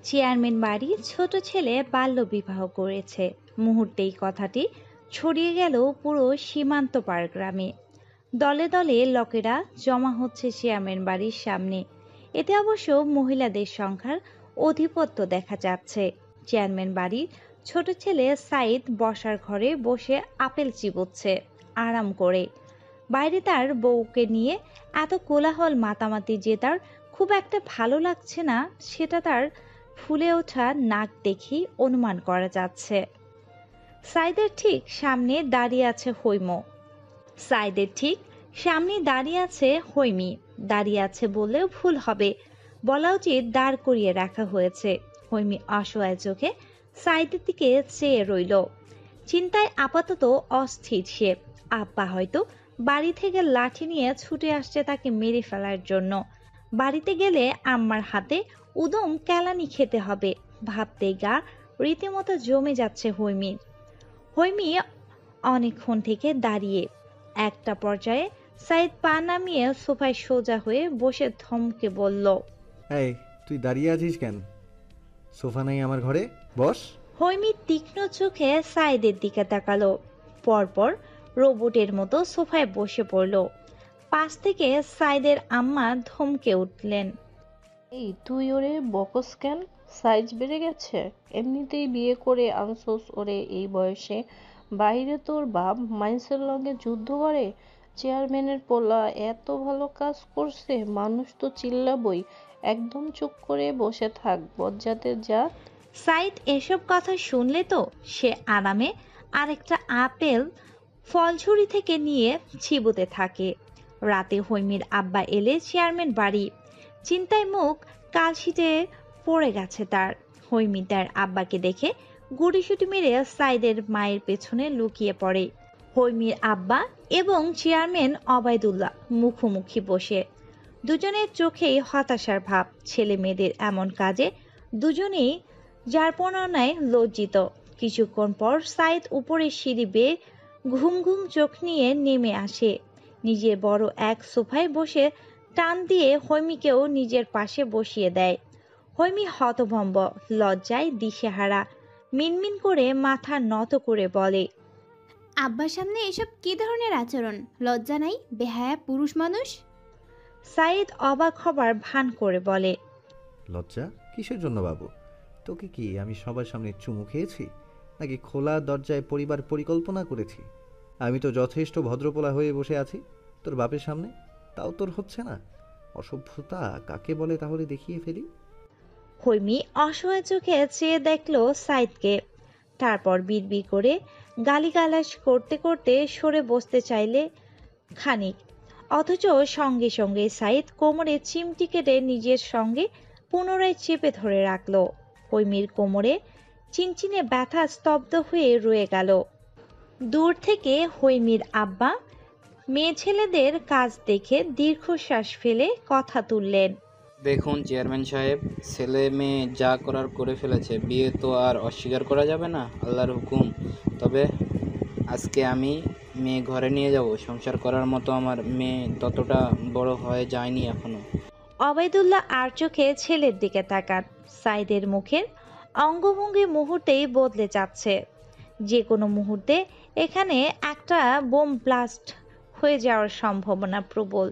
Chairman বাড়ি ছোট ছেলে বাল্যবিবাহ করেছে। মুহূর্তেই কথাটি ছড়িয়ে গেল পুরো সীমান্ত পার গ্রামে। দলে দলে লোকেরা জমা হচ্ছে চেয়ারম্যান বাড়ির সামনে। এতে অবশ্য মহিলাদের সংখ্যার আধিপত্য দেখা যাচ্ছে। চেয়ারম্যান বাড়ির ছোট ছেলে সাইদ বসার ঘরে বসে আপেল চিবোচ্ছে আরাম করে। বাইরে তার বউকে নিয়ে এত কোলাহল মাতামাতি যে তার খুব একটা ভালো লাগছে না, সেটা তার ফুলে ওঠা নাক দেখেই অনুমান করা যাচ্ছে। সাইদের ঠিক সামনে দাঁড়িয়ে আছে হৈমি। দাঁড়িয়ে আছে বললেও ভুল হবে, বলা উচিত দাঁড় করিয়ে রাখা হয়েছে। হৈমি অসহায় চোখে সাইদের দিকে চেয়ে রইল। চিন্তায় আপাতত অস্থির সে। আব্বা হয়তো বাড়ি থেকে লাঠি নিয়ে ছুটে আসছে তাকে মেরে ফেলার জন্য। বাড়িতে গেলে আম্মার হাতে উদম কেলানি খেতে হবে ভাবতেই গা রীতিমতো জমে যাচ্ছে হৈমি অনেকক্ষণ থেকে দাঁড়িয়ে। একটা পর্যায়ে সাইদ পা নামিয়ে সোফায় সোজা হয়ে বসে ধমকে বলল, এই তুই দাঁড়িয়ে আছিস কেন? সোফা নেই আমার ঘরে, বস। হৈমি তীক্ষ্ণ চোখে সাইদের দিকে তাকালো, পরপর রোবটের মতো সোফায় বসে পড়ল। পাশ থেকে সাইদের আম্মা ধমকে উঠলেন, এই তুই ওরে বকস কেন? সাইজ বেড়ে গেছে, এমনিতেই বিয়ে করে আনছোস ওরে এই বয়সে। বাইরে তোর বাপ মাইন্সের লগে যুদ্ধ করে, চেয়ারম্যানের পোলা এত ভালো কাজ করছে, মানুষ তো চিল্লাবই। একদম চুপ করে বসে থাক, বজ্জাতের জাত। সাইদ এসব কথা শুনলে তো সে আরামে আরেকটা আপেল ফলঝুরি থেকে নিয়ে চিবোতে থাকে। রাতে হৈমির আব্বা এলে চেয়ারম্যান বাড়ি। চিন্তায় মুখ কালশিটে পড়ে গেছে তার। হৈমি তার আব্বাকে দেখে গুটিসুটি মেরে সাইদের মায়ের পেছনে লুকিয়ে পড়ে। হৈমির আব্বা এবং চেয়ারম্যান অবায়দুল্লাহ মুখোমুখি বসে। দুজনের চোখেই হতাশার ভাব। ছেলে মেয়েদের এমন কাজে দুজনেই যারপনায় লজ্জিত। কিছুক্ষণ পর সাইদ উপরের সিঁড়ি বেয়ে ঘুম ঘুম চোখ নিয়ে নেমে আসে। নিজের বড় এক সোফায় বসে টান দিয়ে হৈমিকেও নিজের পাশে বসিয়ে দেয়। হৈমি হতভম্ব, লজ্জায় দিশেহারা, মিনমিন করে মাথা নত করে বলে, আব্বার সামনে এসব কি ধরনের আচরণ? লজ্জা নাই? বেহায়া পুরুষ মানুষ। সাইদ অবাক হবার ভান করে বলে, লজ্জা কিসের জন্য বাবু? তোকে কি আমি সবার সামনে চুমু খেয়েছি, নাকি খোলা দরজায় পরিবার পরিকল্পনা করেছি? আমি তো যথেষ্ট ভদ্রপোলা হয়ে বসে আছি তোর বাপের সামনে, তাও তোর হচ্ছে না? অসভ্যতা কাকে বলে তাহলে দেখিয়ে ফেলি। হৈমি অসহায় চোখে চেয়ে দেখল সাইদকে। তারপর বিড়বিড় করে গালিগালাজ করতে করতে সরে বসতে চাইলে খানিক, অথচ সঙ্গে সঙ্গে সাইদ কোমরে চিমটি কেটে নিজের সঙ্গে পুনরায় চেপে ধরে রাখল। হৈমির কোমরে চিনচিনে ব্যথা স্তব্ধ হয়ে রয়ে গেল। দূর থেকে হৈমির আব্বা মেয়ে ছেলেদের কাজ দেখে দীর্ঘশ্বাস ফেলে কথা তুললেন, দেখুন চেয়ারম্যান সাহেব, ছেলে মেয়ে যা করার করে ফেলেছে, বিয়ে তো আর অস্বীকার করা যাবে না, আল্লাহর হুকুম। তবে আজকে আমি মেয়ে ঘরে নিয়ে যাব। সংসার করার মতো আমার মেয়ে ততটা বড় হয়ে যায়নি এখনো। অবায়দুল্লাহ আর চোখে ছেলের দিকে তাকান। সাইদের মুখের অঙ্গভঙ্গি মুহূর্তেই বদলে যাচ্ছে। যে কোনো মুহূর্তে এখানে একটা বোম ব্লাস্ট হয়ে যাওয়ার সম্ভাবনা প্রবল।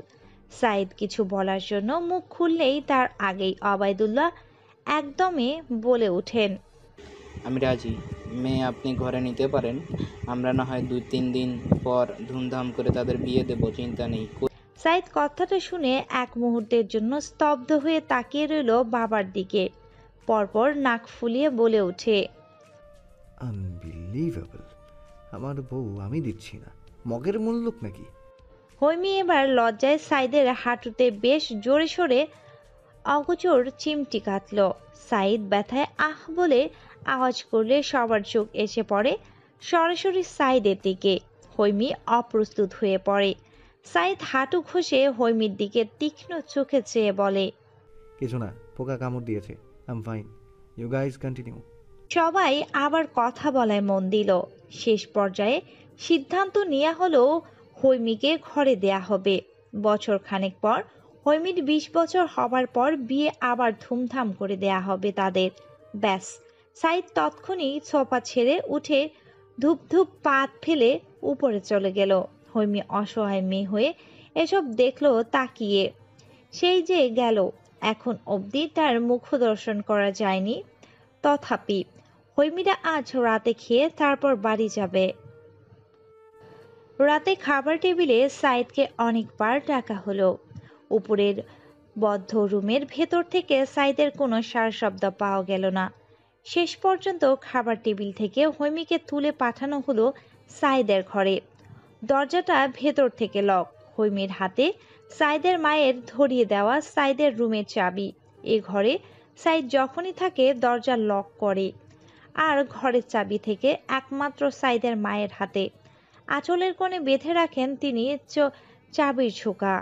সাইদ কিছু বলার জন্য মুখ খুললেই তার আগেই অবায়দুল্লাহ একদমে বলে ওঠেন, আমি রাজি, মেয়ে আপনি ঘরে নিতে পারেন। আমরা না হয় 2-3 দিন পর ধুমধাম করে তাদের বিয়ে দেব, চিন্তা নেই। সাইদ কথাটা শুনে এক মুহূর্তের জন্য স্তব্ধ হয়ে তাকিয়ে রইল বাবার দিকে। পরপর নাক ফুলিয়ে বলে ওঠে, আনবিলিভেবল! আমার বউ আমি দিচ্ছি না, মগের মুল্লুক নাকি? হৈমি এবার লজ্জায় সাইদের হাঁটুতে বেশ জোরে সোরে অগোচর চিমটি কাটল। সাইদ ব্যথায় আহ বলে আওয়াজ করলে সবার চোখ এসে পড়ে সরাসরি সাইদের দিকে। হৈমি অপ্রস্তুত হয়ে পড়ে। সাইদ হাঁটু ঘষে হৈমির দিকে তীক্ষ্ণ চোখে চেয়ে বলে, কিছু না, পোকা কামড় দিয়েছে, I am fine, you guys continue. সবাই আবার কথা বলায় মন দিল। শেষ পর্যায়ে সিদ্ধান্ত নেওয়া হলো হৈমিকে ঘরে দেয়া হবে। বছর খানেক পর হৈমির 20 বছর হবার পর বিয়ে আবার ধুমধাম করে দেয়া হবে তাদের। ব্যাস, সাইদ তৎক্ষণিক সোফা ছেড়ে উঠে ধূপ ধূপ পাত ফেলে উপরে চলে গেল। হৈমি অসহায় মেয়ে হয়ে এসব দেখলো তাকিয়ে। সেই যে গেল, এখন অবধি তার মুখ দর্শন করা যায়নি। তথাপি হৈমিরা আজ রাতে খেয়ে তারপর বাড়ি যাবে। রাতে খাবার টেবিলে সাইদকে অনেকবার ডাকা হলো। উপরের বদ্ধ রুমের ভেতর থেকে সাইদের কোনো সার শব্দ পাওয়া গেল না। শেষ পর্যন্ত খাবার টেবিল থেকে হৈমিকে তুলে পাঠানো হলো সাইদের ঘরে। দরজাটা ভেতর থেকে লক। হৈমির হাতে সাইদের মায়ের ধরিয়ে দেওয়া সাইদের রুমের চাবি। এ ঘরে সাইদ যখনই থাকে দরজা লক করে, আর ঘরের চাবি থেকে একমাত্র সাইদের মায়ের হাতে। আঁচলের কোণে বেঁধে রাখেন তিনি চাবির ঝোঁকা।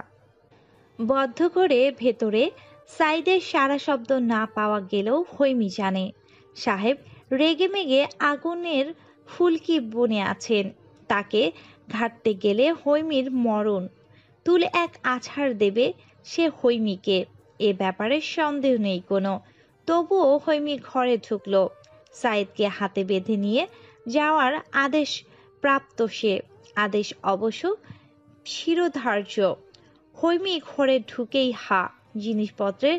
বদ্ধ করে ভেতরে সাইদের সারা শব্দ না পাওয়া গেলেও হৈমি জানে সাহেব রেগে মেগে আগুনের ফুলকি বনে আছেন। তাকে ঘাঁটতে গেলে হৈমির মরণ। তুলে এক আছাড় দেবে সে হৈমিকে, এ ব্যাপারে সন্দেহ নেই কোনো। তবুও হৈমি ঘরে ঢুকলো। সাইদকে হাতে বেঁধে নিয়ে যাওয়ার আদেশ প্রাপ্ত সে। আদেশ অবশ্য শিরোধার্য। হৈমি ঘরে ঢুকেই জিনিসপত্রের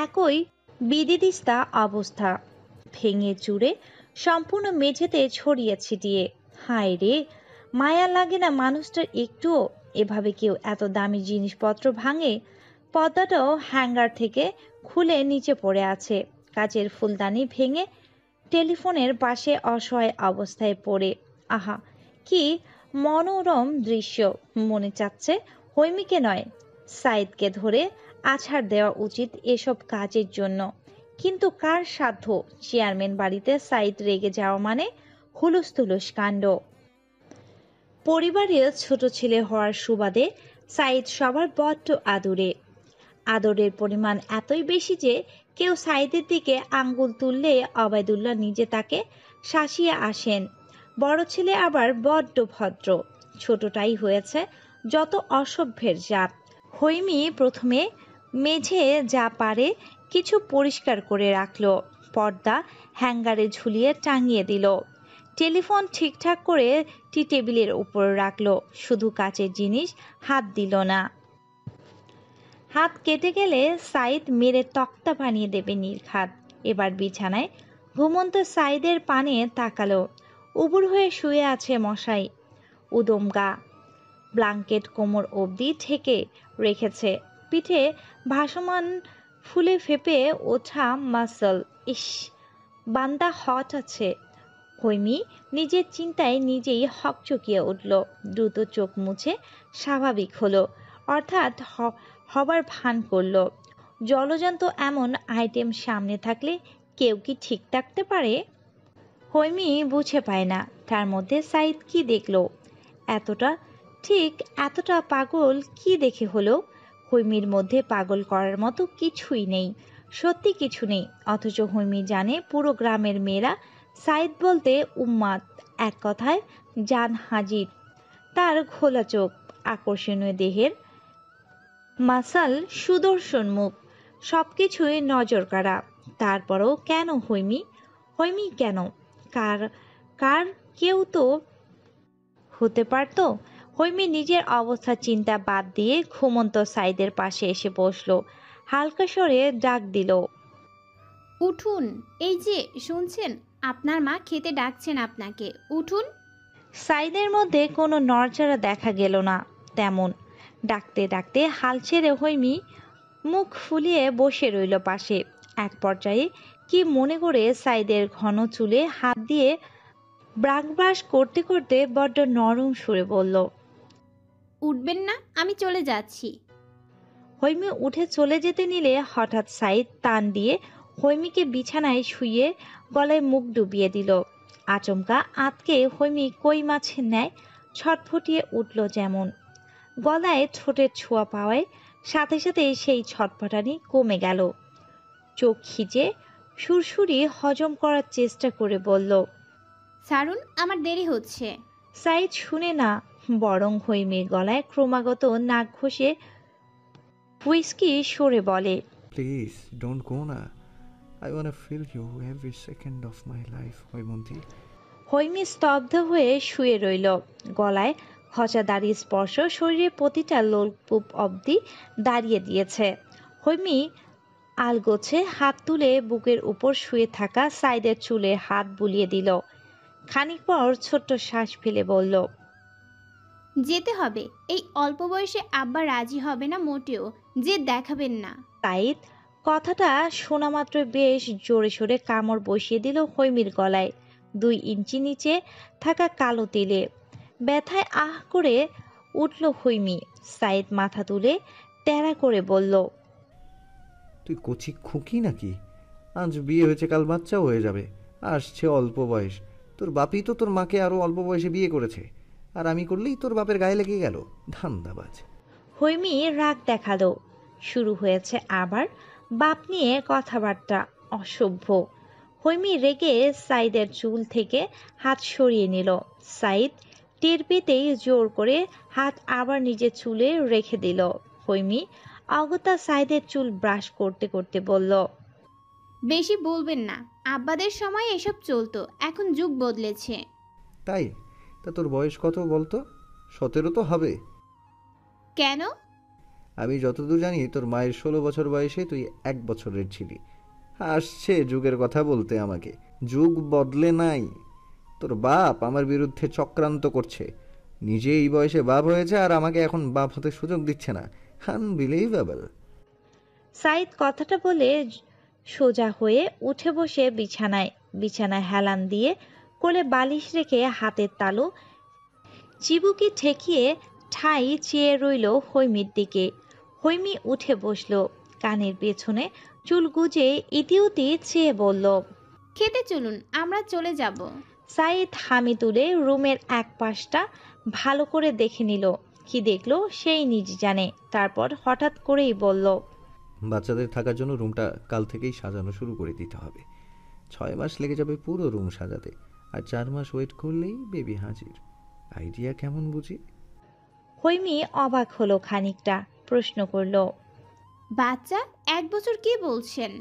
একই বিদিদিস্তা অবস্থা। ভেঙে চুরে সম্পূর্ণ মেঝেতে ছড়িয়ে ছিটিয়ে। হায় রে, মায়া লাগে না মানুষটার একটুও? এভাবে কেউ এত দামি জিনিসপত্র ভাঙে? পর্দাটাও হ্যাঙ্গার থেকে খুলে নিচে পড়ে আছে। কাচের ফুলদানি ভেঙে টেলিফোনের পাশে অসহায় অবস্থায় পড়ে। আহা, কি মনোরম দৃশ্য! মনে চাচ্ছে হৈমিকে নয়, সাইদকে ধরে আছাড় দেওয়া উচিত এসব কাজের জন্য। কিন্তু কার সাধ্য? চেয়ারম্যান বাড়িতে সাইদ রেগে যাওয়া মানে হুলুস্থুলুস কাণ্ড। পরিবারের ছোট ছেলে হওয়ার সুবাদে সাইদ সবার বড্ড আদরে। আদরের পরিমাণ এতই বেশি যে কেউ সাইদের দিকে আঙ্গুল তুললে অবায়দুল্লাহ নিজে তাকে শাসিয়ে আসেন। বড় ছেলে আবার বড্ড ভদ্র, ছোটটাই হয়েছে যত অসভ্যের জাত। হৈমি প্রথমে মেঝে যা পারে কিছু পরিষ্কার করে রাখলো, পর্দা হ্যাঙ্গারে ঝুলিয়ে টাঙিয়ে দিল, টেলিফোন ঠিকঠাক করে টি টেবিলের উপর রাখলো। শুধু কাচের জিনিস হাত দিল না। হাত কেটে গেলে সাইদ মেরে তক্তা বানিয়ে দেবে নির্ঘাত। এবার বিছানায় ঘুমন্ত সাইদের পানে তাকালো। উবুর হয়ে শুয়ে আছে মশাই। উদম গা, ব্ল্যাঙ্কেট কোমর অবধি ঢেকে রেখেছে। পিঠে ভাসমান ফুলে ফেপে ওঠা মাসল। ইস, বান্দা হট আছে। হৈমি নিজের চিন্তায় নিজেই হকচকিয়ে উঠল। দ্রুত চোখ মুছে স্বাভাবিক হলো, অর্থাৎ হবার ভান করল। জলজান্ত এমন আইটেম সামনে থাকলে কেউ কি ঠিক থাকতে পারে? হৈমি বুঝে পায় না তার মধ্যে সাইদ কি দেখল। এতটা পাগল কি দেখে হলো? হৈমির মধ্যে পাগল করার মতো কিছুই নেই, সত্যি কিছু নেই। অথচ হৈমি জানে পুরো গ্রামের মেয়েরা সাইদ বলতে উম্মাদ, এক কথায় জান হাজির। তার খোলা চোখ, আকর্ষণীয় দেহের মাসাল, সুদর্শন মুখ, সবকিছুই নজর কাড়া। তারপরও কেন হৈমি কেন? কার কেউ তো হতে পারত। হৈমি নিজের অবস্থা চিন্তা বাদ দিয়ে ঘুমন্ত সাইদের পাশে এসে বসলো। হালকা স্বরে ডাক দিল, উঠুন। এই যে শুনছেন, আপনার মা খেতে ডাকছেন আপনাকে, উঠুন। সাইদের মধ্যে কোনো নড়চড়া দেখা গেল না তেমন। ডাকতে ডাকতে হাল ছেড়ে হৈমি মুখ ফুলিয়ে বসে রইল পাশে। এক পর্যায়ে কি মনে করে সাইদের ঘন চুলে হাত দিয়ে ব্রাশ করতে করতে বড্ড নরম সুরে বলল, উঠবেন না? আমি চলে যাচ্ছি। হৈমি উঠে চলে যেতে নিলে হঠাৎ সাইদ টান দিয়ে হৈমিকে বিছানায় শুইয়ে গলায় মুখ ডুবিয়ে দিল। আচমকা আতকে হৈমি কই মাছের ন্যায় ছটফটিয়ে উঠল যেমন। গলায় ঠোঁটের ছোঁয়া পাওয়ায় সাথে সাথে সেই ছটফটানি কমে গেল। চোখ খিচে সুরসুরি হজম করার চেষ্টা করে বলল, সারুন, আমার দেরি হচ্ছে। সাইদ শুনে না, বরং হৈমির গলায় ক্রমাগত নাক ঘষে হুইস্কি সরে বলে, প্লিজ ডোন্ট গো না। I want feel you every second of my life Haimanti. Haimi স্তব্ধ হয়ে শুয়ে রইল। গলায় খচা দাড়ির স্পর্শ শরীরের প্রতিটা লোলকূপ অবধি দাঁড়িয়ে দিয়েছে। হৈমি আলগোছে হাত তুলে বুকের উপর শুয়ে থাকা সাইদের চুলে হাত বুলিয়ে দিল। খানিক পর ছোট্ট শ্বাস ফেলে বলল, যেতে হবে। এই অল্প বয়সে আব্বা রাজি হবে না মোটেও, যে দেখাবেন না। সাইদ কথাটা শোনা মাত্র বেশ জোরে সোরে কামড় বসিয়ে দিল হৈমির গলায়। 2 ইঞ্চি নিচে থাকা কালো তিলে ব্যথায় আহ করে উঠল হৈমি। সাইদ মাথা তুলে তেড়া করে বলল, তুই কচি খুকি নাকি? আজ বিয়ে হয়েছে, কাল বাচ্চাও হয়ে যাবে। আসছে অল্প বয়স। তোর বাপই তো তোর মাকে আরো অল্প বয়সে বিয়ে করেছে, আর আমি করলেই তোর বাপের গায়ে লেগে গেল। ধান্দাবাজ। হৈমি রাগ দেখালো। শুরু হয়েছে আবার বাপ নিয়ে কথাবার্তা। অসভ্য। হৈমি রেগে সাইদের চুল থেকে হাত সরিয়ে নিল। সাইদ টের পেতেই জোর করে হাত আবার নিজের চুলে রেখে দিল। হৈমি অগত্যা সাইদের চুল ব্রাশ করতে করতে বলল, বেশি বলবেন না, আব্বাদের সময় এসব চলতো, এখন যুগ বদলেছে। তাই? তা তোর বয়স কত বলতো? 17 তো হবে। কেন? আমি যতদূর জানি তোর মায়ের 16 বছর বয়সে তুই 1 বছরের ছিলি। আসছে যুগের কথা বলতে আমাকে। যুগ বদলে নাই। তোর বাপ আমার বিরুদ্ধে চক্রান্ত করছে। নিজে এই বয়সে বাপ হয়েছে আর আমাকে এখন বাপ হতে সুযোগ দিচ্ছে না। আনবিলিভেবল। সাইদ কথাটা বলে সোজা হয়ে উঠে বসে বিছানায় হেলান দিয়ে কোলে বালিশ রেখে হাতের তালু চিবুকি ঠেকিয়ে ঠাই চেয়ে রইল হৈমির দিকে। হৈমি উঠে বসল। কানের পেছনে চুল গুজে ইতিউতি চেয়ে বলল, খেতে চলুন, আমরা চলে যাব। সাইদ হামি তুলে রুমের এক পাশটা ভালো করে দেখে নিল। কি দেখলো সেই নিজ জানে। তারপর হঠাৎ করেই বলল, বাচ্চাদের থাকার জন্য রুমটা কাল থেকেই সাজানো শুরু করে দিতে হবে। 6 মাস লেগে যাবে পুরো রুম সাজাতে, আর 4 মাস ওয়েট করলেই বেবি হাজির। আইডিয়া কেমন বুঝি? হৈমি অবাক হলো খানিকটা। প্রশ্ন করল, বাচ্চা? 1 বছর কি বলছেন?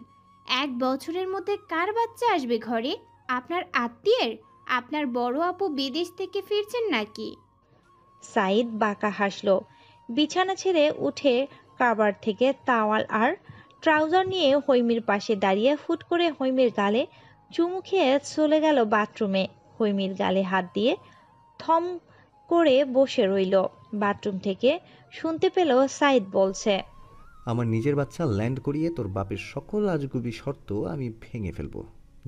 1 বছরের মধ্যে কার বাচ্চা আসবে ঘরে? আপনার আত্মীয়ের? আপনার বড় আপু বিদেশ থেকে ফিরছেন নাকি? সাইদ বাঁকা হাসল। বিছানা ছেড়ে উঠে কাবার থেকে তাওয়াল আর ট্রাউজার নিয়ে হৈমির পাশে দাঁড়িয়ে ফুট করে হৈমির গালে চুমু খেয়ে চলে গেল বাথরুমে। হৈমির গালে হাত দিয়ে থম করে বসে রইল। বাথরুম থেকে শুনতে পেল সাইদ বলছে, আমার নিজের বাচ্চা ল্যান্ড করিয়ে তোর বাপের সকল আজগুবি শর্ত আমি ভেঙে ফেলবো।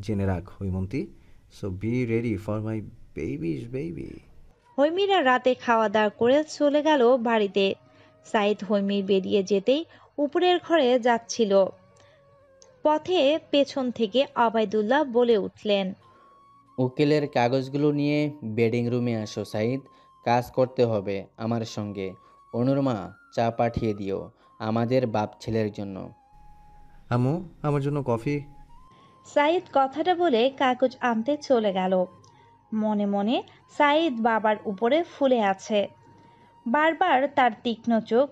জেনে রাখ Haimanti. So be ready for my babies baby. হৈমিরা রাতে খাওয়া দাওয়া করে চলে গেল বাড়িতে। সাইদ হৈমির বেরিয়ে যেতেই উপরের ঘরে যাচ্ছিল। পথে পেছন থেকে অবাইদুল্লাহ বলে উঠলেন, উকিলের কাগজগুলো নিয়ে বেডিং রুমে আসো সাইদ, কাজ করতে হবে আমার সঙ্গে। অনুর মা, চা পাঠিয়ে দিও আমাদের বাপ ছেলের জন্য। আম্মু, আমার জন্য কফি। সাইদ কথাটা বলে কাগজ আনতে চলে গেল। মনে মনে সাইদ বাবার উপরে ফুলে আছে। বারবার তার তীক্ষ্ণ চোখ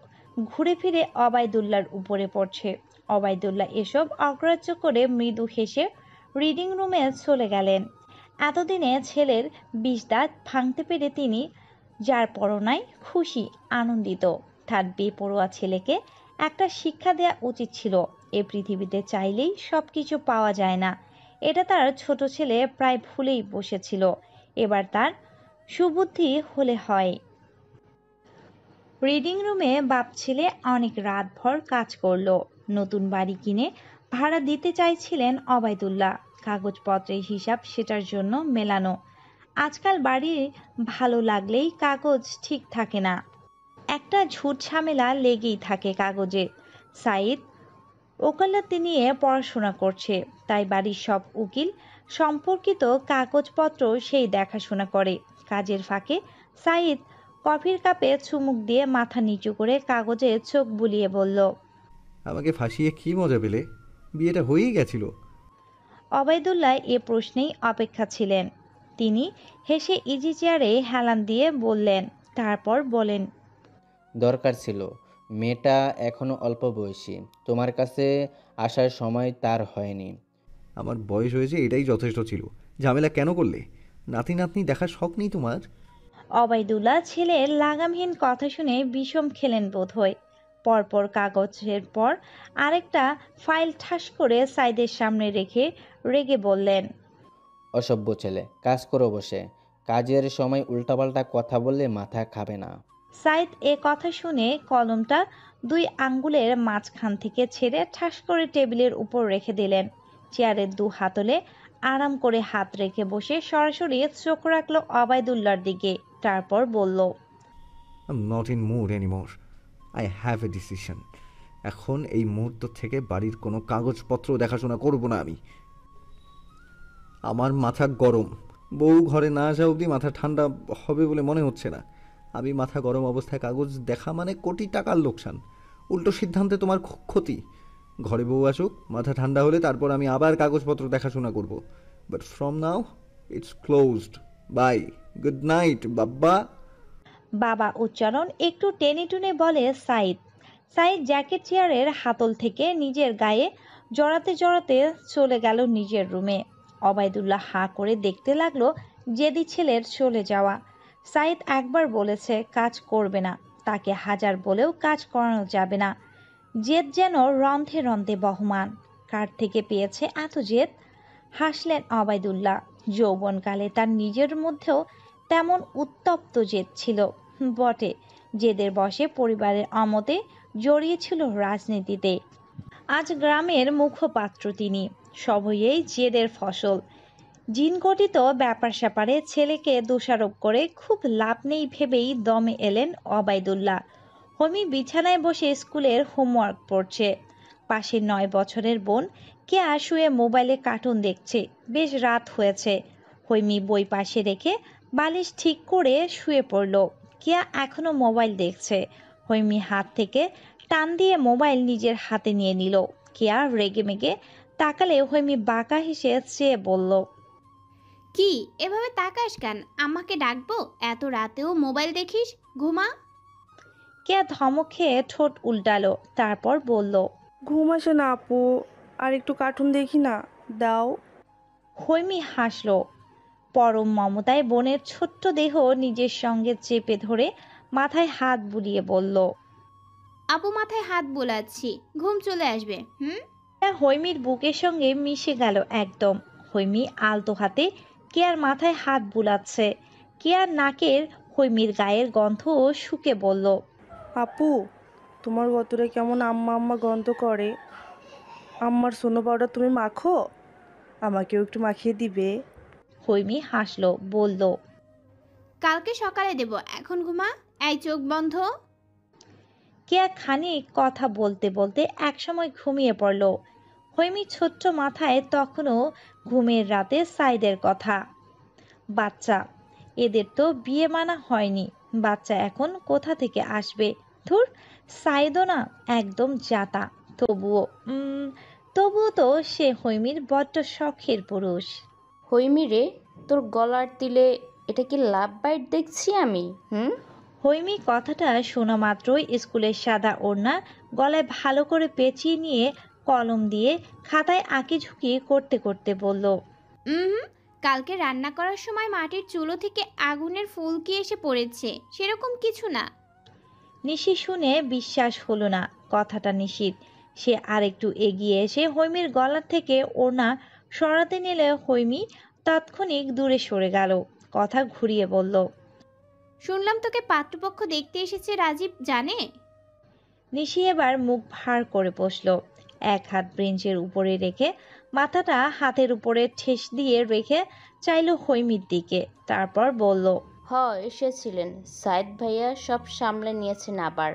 ঘুরে ফিরে অবাইদুল্লাহর উপরে পড়ছে। অবাইদুল্লাহ এসব অগ্রাহ্য করে মৃদু হেসে রিডিং রুমে চলে গেলেন। এতদিনে ছেলের 20 দাঁত ভাঙতে পেরে তিনি যার পরনায় খুশি, আনন্দিত। তার বেপরোয়া ছেলেকে একটা শিক্ষা দেওয়া উচিত ছিল। এ পৃথিবীতে চাইলেই সব কিছু পাওয়া যায় না, এটা তার ছোট ছেলে প্রায় ভুলেই বসেছিল। এবার তার সুবুদ্ধি হলে হয়। রিডিং রুমে বাপ ছেলে অনেক রাতভর কাজ করলো। নতুন বাড়ি কিনে ভাড়া দিতে চাইছিলেন অবাইদুল্লাহ। কাগজপত্রের হিসাব সেটার জন্য মেলানো। আজকাল বাড়ি ভালো লাগলেই কাগজ ঠিক থাকে না, একটা ঝুট ঝামেলা লেগেই থাকে কাগজে। সাইদ ওকালতি নিয়ে পড়াশোনা করছে, তাই বাড়ির সব উকিল সম্পর্কিত কাগজপত্র সেই দেখাশোনা করে। কাজের ফাঁকে সাইদ কফির কাপে চুমুক দিয়ে মাথা নিচু করে কাগজে চোখ বুলিয়ে বলল, আমাকে ফাঁসিয়ে কি মজা পেলে? বিয়েটা হয়েই গেছিল। অবাইদুল্লাহ এ প্রশ্নেই অপেক্ষা ছিলেন। তিনি হেসে ইজি চেয়ারে হেলান দিয়ে বললেন, তারপর বলেন, দরকার ছিল। মেয়েটা এখনো অল্প বয়সী, তোমার কাছে আসার সময় তার হয়নি। আমার বয়স হয়েছে, এটাই যথেষ্ট ছিল। ঝামেলা কেন করলে? নাতি নাতনি দেখার শখ নেই তোমার? অবাইদুল্লাহ ছেলের লাগামহীন কথা শুনে বিষম খেলেন বোধহয়। পরপর কাগজের পর আরেকটা ফাইল ঠাস করে সাইদের সামনে রেখে রেগে বললেন, অসভ্য ছেলে, কাজ করো বসে। কাজের সময় উল্টাপাল্টা কথা বললে মাথা খাবে না। সাইদ এ কথা শুনে কলমটা 2 আঙ্গুলের মাঝখান থেকে ছেড়ে ঠাস করে টেবিলের উপর রেখে দিলেন। চেয়ারের 2 হাতলে আরাম করে হাত রেখে বসে সরাসরি চোখ রাখলো অবাইদুল্লার দিকে। তারপর বলল, I am not in mood anymore. I have a decision. এখন এই মুহূর্ত থেকে বাড়ির কোনো কাগজপত্র দেখাশোনা করব না আমি। আমার মাথা গরম। বউ ঘরে না আসা অবধি মাথা ঠান্ডা হবে বলে মনে হচ্ছে না। আমি মাথা গরম অবস্থায় কাগজ দেখা মানে কোটি টাকার লোকসান। উল্টো সিদ্ধান্তে তোমার ক্ষতি। ঘরে বউ আসুক, মাথা ঠান্ডা হলে তারপর আমি আবার কাগজপত্র দেখাশোনা করব। But from now it's closed. Bye, good night বাব্বা। বাবা উচ্চারণ একটু টেনে টুনে বলে সাইদ। সাইদ জ্যাকেট চেয়ারের হাতল থেকে নিজের গায়ে জড়াতে জড়াতে চলে গেল নিজের রুমে। অবাইদুল্লাহ হাঁ করে দেখতে লাগলো জেদি ছেলের চলে যাওয়া। সাইদ একবার বলেছে কাজ করবে না, তাকে হাজার বলেও কাজ করানো যাবে না। জেদ যেন রন্ধে রন্ধে বহমান। কার থেকে পেয়েছে এত জেদ? হাসলেন অবাইদুল্লাহ। যৌবনকালে তার নিজের মধ্যেও তেমন উত্তপ্ত জেদ ছিল বটে। জেদের বশে পরিবারের আমতে জড়িয়েছিল রাজনীতিতে। আজ গ্রামের মুখপাত্র তিনি। সবই জেদের ফসল। জিনগঠিত ব্যাপার স্যাপারে ছেলেকে দোষারোপ করে খুব লাভ নেই ভেবেই দমে এলেন অবাইদুল্লাহ। হমি বিছানায় বসে স্কুলের হোমওয়ার্ক পড়ছে। পাশে 9 বছরের বোন কেয়া শুয়ে মোবাইলে কার্টুন দেখছে। বেশ রাত হয়েছে। হৈমি বই পাশে রেখে বালিশ ঠিক করে শুয়ে পড়ল। কেয়া এখনো মোবাইল দেখছে। হৈমি হাত থেকে টান দিয়ে মোবাইল নিজের হাতে নিয়ে নিল। কেয়া রেগে মেগে তাকালে হৈমি বাঁকা হেসে চেয়ে বলল, কি এভাবে তাকাস কেন? আমাকে ডাকবো? এত রাতেও মোবাইল দেখিস? ঘুমা। কেয়া ধমক খেয়ে ঠোঁট উল্টালো। তারপর বলল, ঘুম আসে না আপু, আর একটু কার্টুন দেখি না, দাও। হৈমি হাসল। পরম মমতায় বোনের ছোট্ট দেহ নিজের সঙ্গে চেপে ধরে মাথায় হাত বুলিয়ে বলল, আপু মাথায় হাত বোলাচ্ছি, ঘুম চলে আসবে। কেয়া হৈমির বুকের সঙ্গে মিশে গেল একদম। হৈমি আলতো হাতে কেয়ার মাথায় হাত বুলাচ্ছে। কেয়ার নাকের হৈমির গায়ের গন্ধ শুকে বলল, আপু, তোমার গতরে কেমন আম্মা আম্মা গন্ধ করে। আম্মার সোনো পাউডার তুমি মাখো, আমাকেও একটু মাখিয়ে দিবে। হৈমি হাসল, বলল, কালকে সকালে দেব, এখন ঘুমা। এই চোখ বন্ধ। কেয়া খানিক কথা বলতে বলতে একসময় ঘুমিয়ে পড়ল। হৈমি ছোট্ট মাথায় তখনও ঘুমের রাতে সাইদের কথা। বাচ্চা, এদের তো বিয়ে মানা হয়নি। বাচ্চা এখন কোথা থেকে আসবে? ধুর, সাইদও না একদম জাতা। তবুও তো সে হৈমির বড্ড শখের পুরুষ। হৈমি রে, তোর গলার তিলে এটা কি লাভ বাইট দেখছি আমি? হৈমি কথাটা শোনা মাত্রই স্কুলের সাদা ওড়না গলায় ভালো করে পেঁচিয়ে নিয়ে কলম দিয়ে খাতায় আঁকিঝুঁকি করতে করতে বলল, কালকে রান্না করার সময় মাটির চুলো থেকে আগুনের ফুলকি এসে পড়েছে, সেরকম কিছু না। নিশি শুনে বিশ্বাস হলো না কথাটা নিশির। সে আরেকটু এগিয়ে এসে হৈমির গলার থেকে ওড়না সরাতে নিলে হৈমি তাৎক্ষণিক দূরে সরে গেল। কথা ঘুরিয়ে বলল, শুনলাম তোকে পাত্রপক্ষ দেখতে এসেছে, রাজীব জানে? নিশি এবার মুখ ভার করে বসল। এক হাত বেঞ্চের উপরে রেখে মাথাটা হাতের উপরে ঠেস দিয়ে রেখে চাইল হৈমির দিকে। তারপর বলল, এসেছিলেন। সাইদ ভাইয়া সব সামলে নিয়েছেন। আবার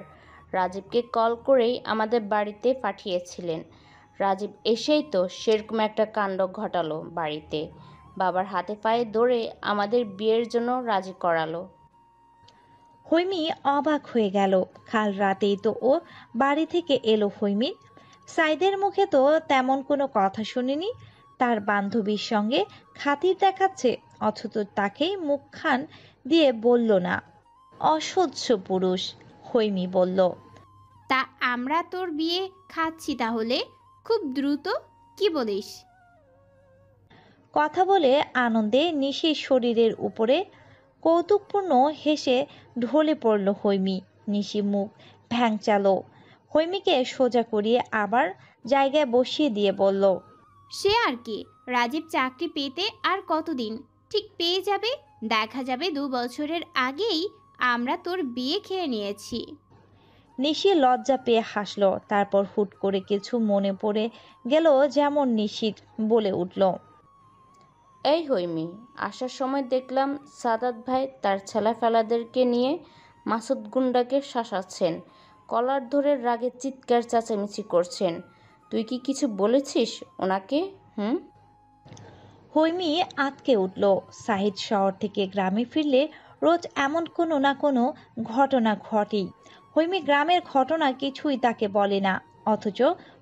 রাজীবকে কল করেই আমাদের বাড়িতে পাঠিয়েছিলেন। রাজীব এসেই তো সেরকম একটা কাণ্ড ঘটালো বাড়িতে। বাবার হাতে পায়ে ধরে আমাদের বিয়ের জন্য রাজি করালো। হৈমি অবাক হয়ে গেল। কাল রাতেই তো ও বাড়ি থেকে এলো হৈমির। সাইদের মুখে তো তেমন কোনো কথা শুনিনি। তার বান্ধবীর সঙ্গে খাতির দেখাচ্ছে, অথচ তাকেই মুখখান দিয়ে বলল না। অসহ্য পুরুষ, হৈমি বলল। তা আমরা তোর বিয়ে খাচ্ছি তাহলে খুব দ্রুত, কি বলিস? কথা বলে আনন্দে নিশির শরীরের উপরে কৌতুকপূর্ণ হেসে ঢলে পড়ল হৈমি। নিশি মুখ ভ্যাংচালো। হৈমিকে সোজা করিয়ে আবার জায়গায় বসিয়ে দিয়ে বলল, সে আর কি, রাজীব চাকরি পেতে আর কতদিন, ঠিক পেয়ে যাবে। দেখা যাবে 2 বছরের আগেই আমরা তোর বিয়ে খেয়ে নিয়েছি। নিশি লজ্জা পেয়ে হাসলো। তারপর হুট করে কিছু মনে পড়ে গেল যেমন নিশির বলে উঠল, এই হৈমি, আসার সময় দেখলাম সাদাত ভাই তার ছেলেফেলাদেরকে নিয়ে মাসুদ গুন্ডাকে শাসাচ্ছেন, কলার ধরে রাগে চিৎকার চেঁচামেচি করছেন। তুই কি কিছু বলেছিস ওনাকে? হৈমি আঁতকে উঠল। সাহিদ শহর থেকে গ্রামে ফিরলে রোজ এমন কোনো না কোনো ঘটনা ঘটেই। হৈমি গ্রামের ঘটনা কিছুই তাকে বলে না, অথচ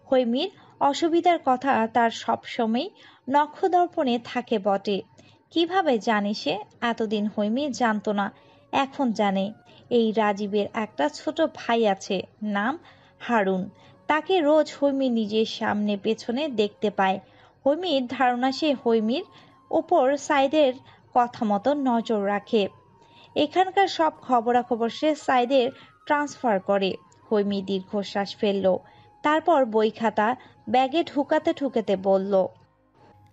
হৈমির অসুবিধার কথা তার সবসময় নখদর্পণে থাকে বটে। কিভাবে জানে সে? এতদিন হৈমি জানতো না, এখন জানে। এই রাজীবের একটা ছোট ভাই আছে, নাম হারুন। তাকে রোজ হৈমি নিজের সামনে পেছনে দেখতে পায়। হৈমির ধারণা সে হৈমির ওপর সাইদের কথা মতো নজর রাখে। এখানকার সব খবরাখবর সে সাইদের ট্রান্সফার করে। হৈমি দীর্ঘশ্বাস ফেলল। তারপর বই খাতা ব্যাগে ঢুকাতে ঢুকাতে বলল,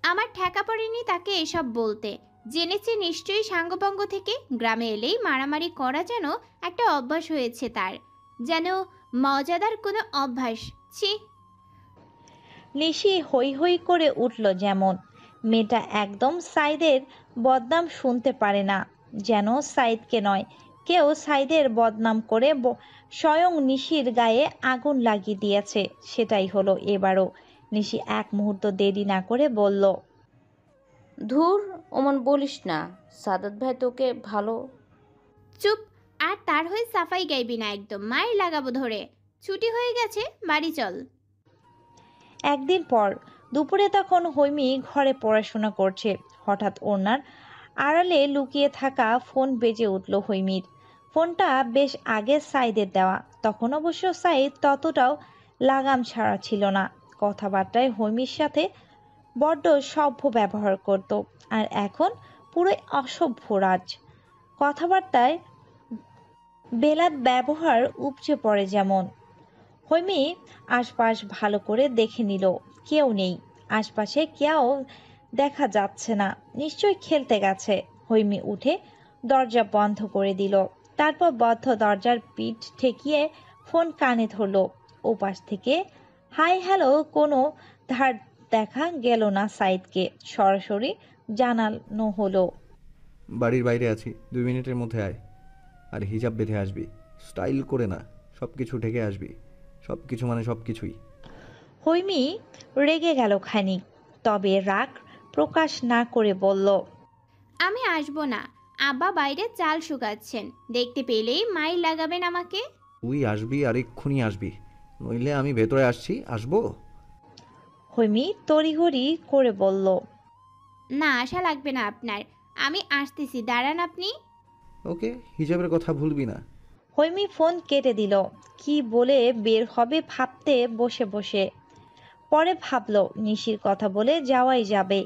আমার ঠেকা পড়েনি তাকে এসব বলতে। জেনেছে নিশ্চয়ই সাঙ্গপাঙ্গ থেকে। গ্রামে এলেই মারামারি করা যেন একটা অভ্যাস হয়েছে তার, যেন মজাদার কোনো অভ্যাস। ছি। নিশি হৈ হৈ করে উঠল যেমন। মেয়েটা একদম সাইদের বদনাম শুনতে পারে না, যেন সাইদকে নয়, কেউ সাইদের বদনাম করে স্বয়ং নিশির গায়ে আগুন লাগিয়ে দিয়েছে। সেটাই হলো এবারও। নিশি এক মুহূর্ত দেরি না করে বলল, ধুর, ওমন বলিস না, সাদাত ভাই তোকে ভালো। চুপ। আর তার হয়ে সাফাই গাইবি না একদম, মায়ের লাগাবো ধরে। ছুটি হয়ে গেছে, বাড়ি চল। একদিন পর দুপুরে তখন হৈমি ঘরে পড়াশোনা করছে। হঠাৎ ওনার আড়ালে লুকিয়ে থাকা ফোন বেজে উঠল হৈমির। ফোনটা বেশ আগে সাইদের দেওয়া। তখন অবশ্য সাইদ ততটাও লাগাম ছাড়া ছিল না। কথাবার্তায় হৈমির সাথে বড্ড সভ্য ব্যবহার করত, আর এখন পুরো অসভ্য রাজ। কথাবার্তায় বেলাত ব্যবহার উপচে পড়ে যেমন। হৈমি আশপাশ ভালো করে দেখে নিল, কেউ নেই। আশপাশে কেউ দেখা যাচ্ছে না, নিশ্চয়ই খেলতে গেছে। হৈমি উঠে দরজা বন্ধ করে দিল। তারপর বদ্ধ দরজার পিঠ ঠেকিয়ে ফোন কানে ধরল। ওপাশ থেকে হাই হ্যালো কোনো ধার দেখা গেল না সাইদকে। সরাসরি জানানো হলো, বাড়ির বাইরে আছি, 2 মিনিটের মধ্যে আয়। আর হিজাব বেঁধে আসবি, স্টাইল করে না, সব কিছু ঢেকে আসবি। সব কিছু মানে সব কিছুই। হৈমি রেগে গেল খানিক, তবে রাগ প্রকাশ না করে বলল, আমি আসবো না। আব্বা বাইরে চাল শুকাচ্ছেন, দেখতে পেলেই মাইর লাগাবেন আমাকে। তুই আসবি আর এক্ষুনি আসবি, নইলে আমি ভেতরে আসছি, আসবো। হৈমি তড়িঘড়ি করে বলল, না, আশা লাগবে না আপনার, আমি আসতেছি, দাঁড়ান আপনি। ওকে, হিজাবের কথা ভুলবি না। হৈমি ফোন কেটে দিল। কি বলে বের হবে ভাবতে বসে বসে। পরে ভাবল নিশির কথা বলে যাওয়াই যাবে।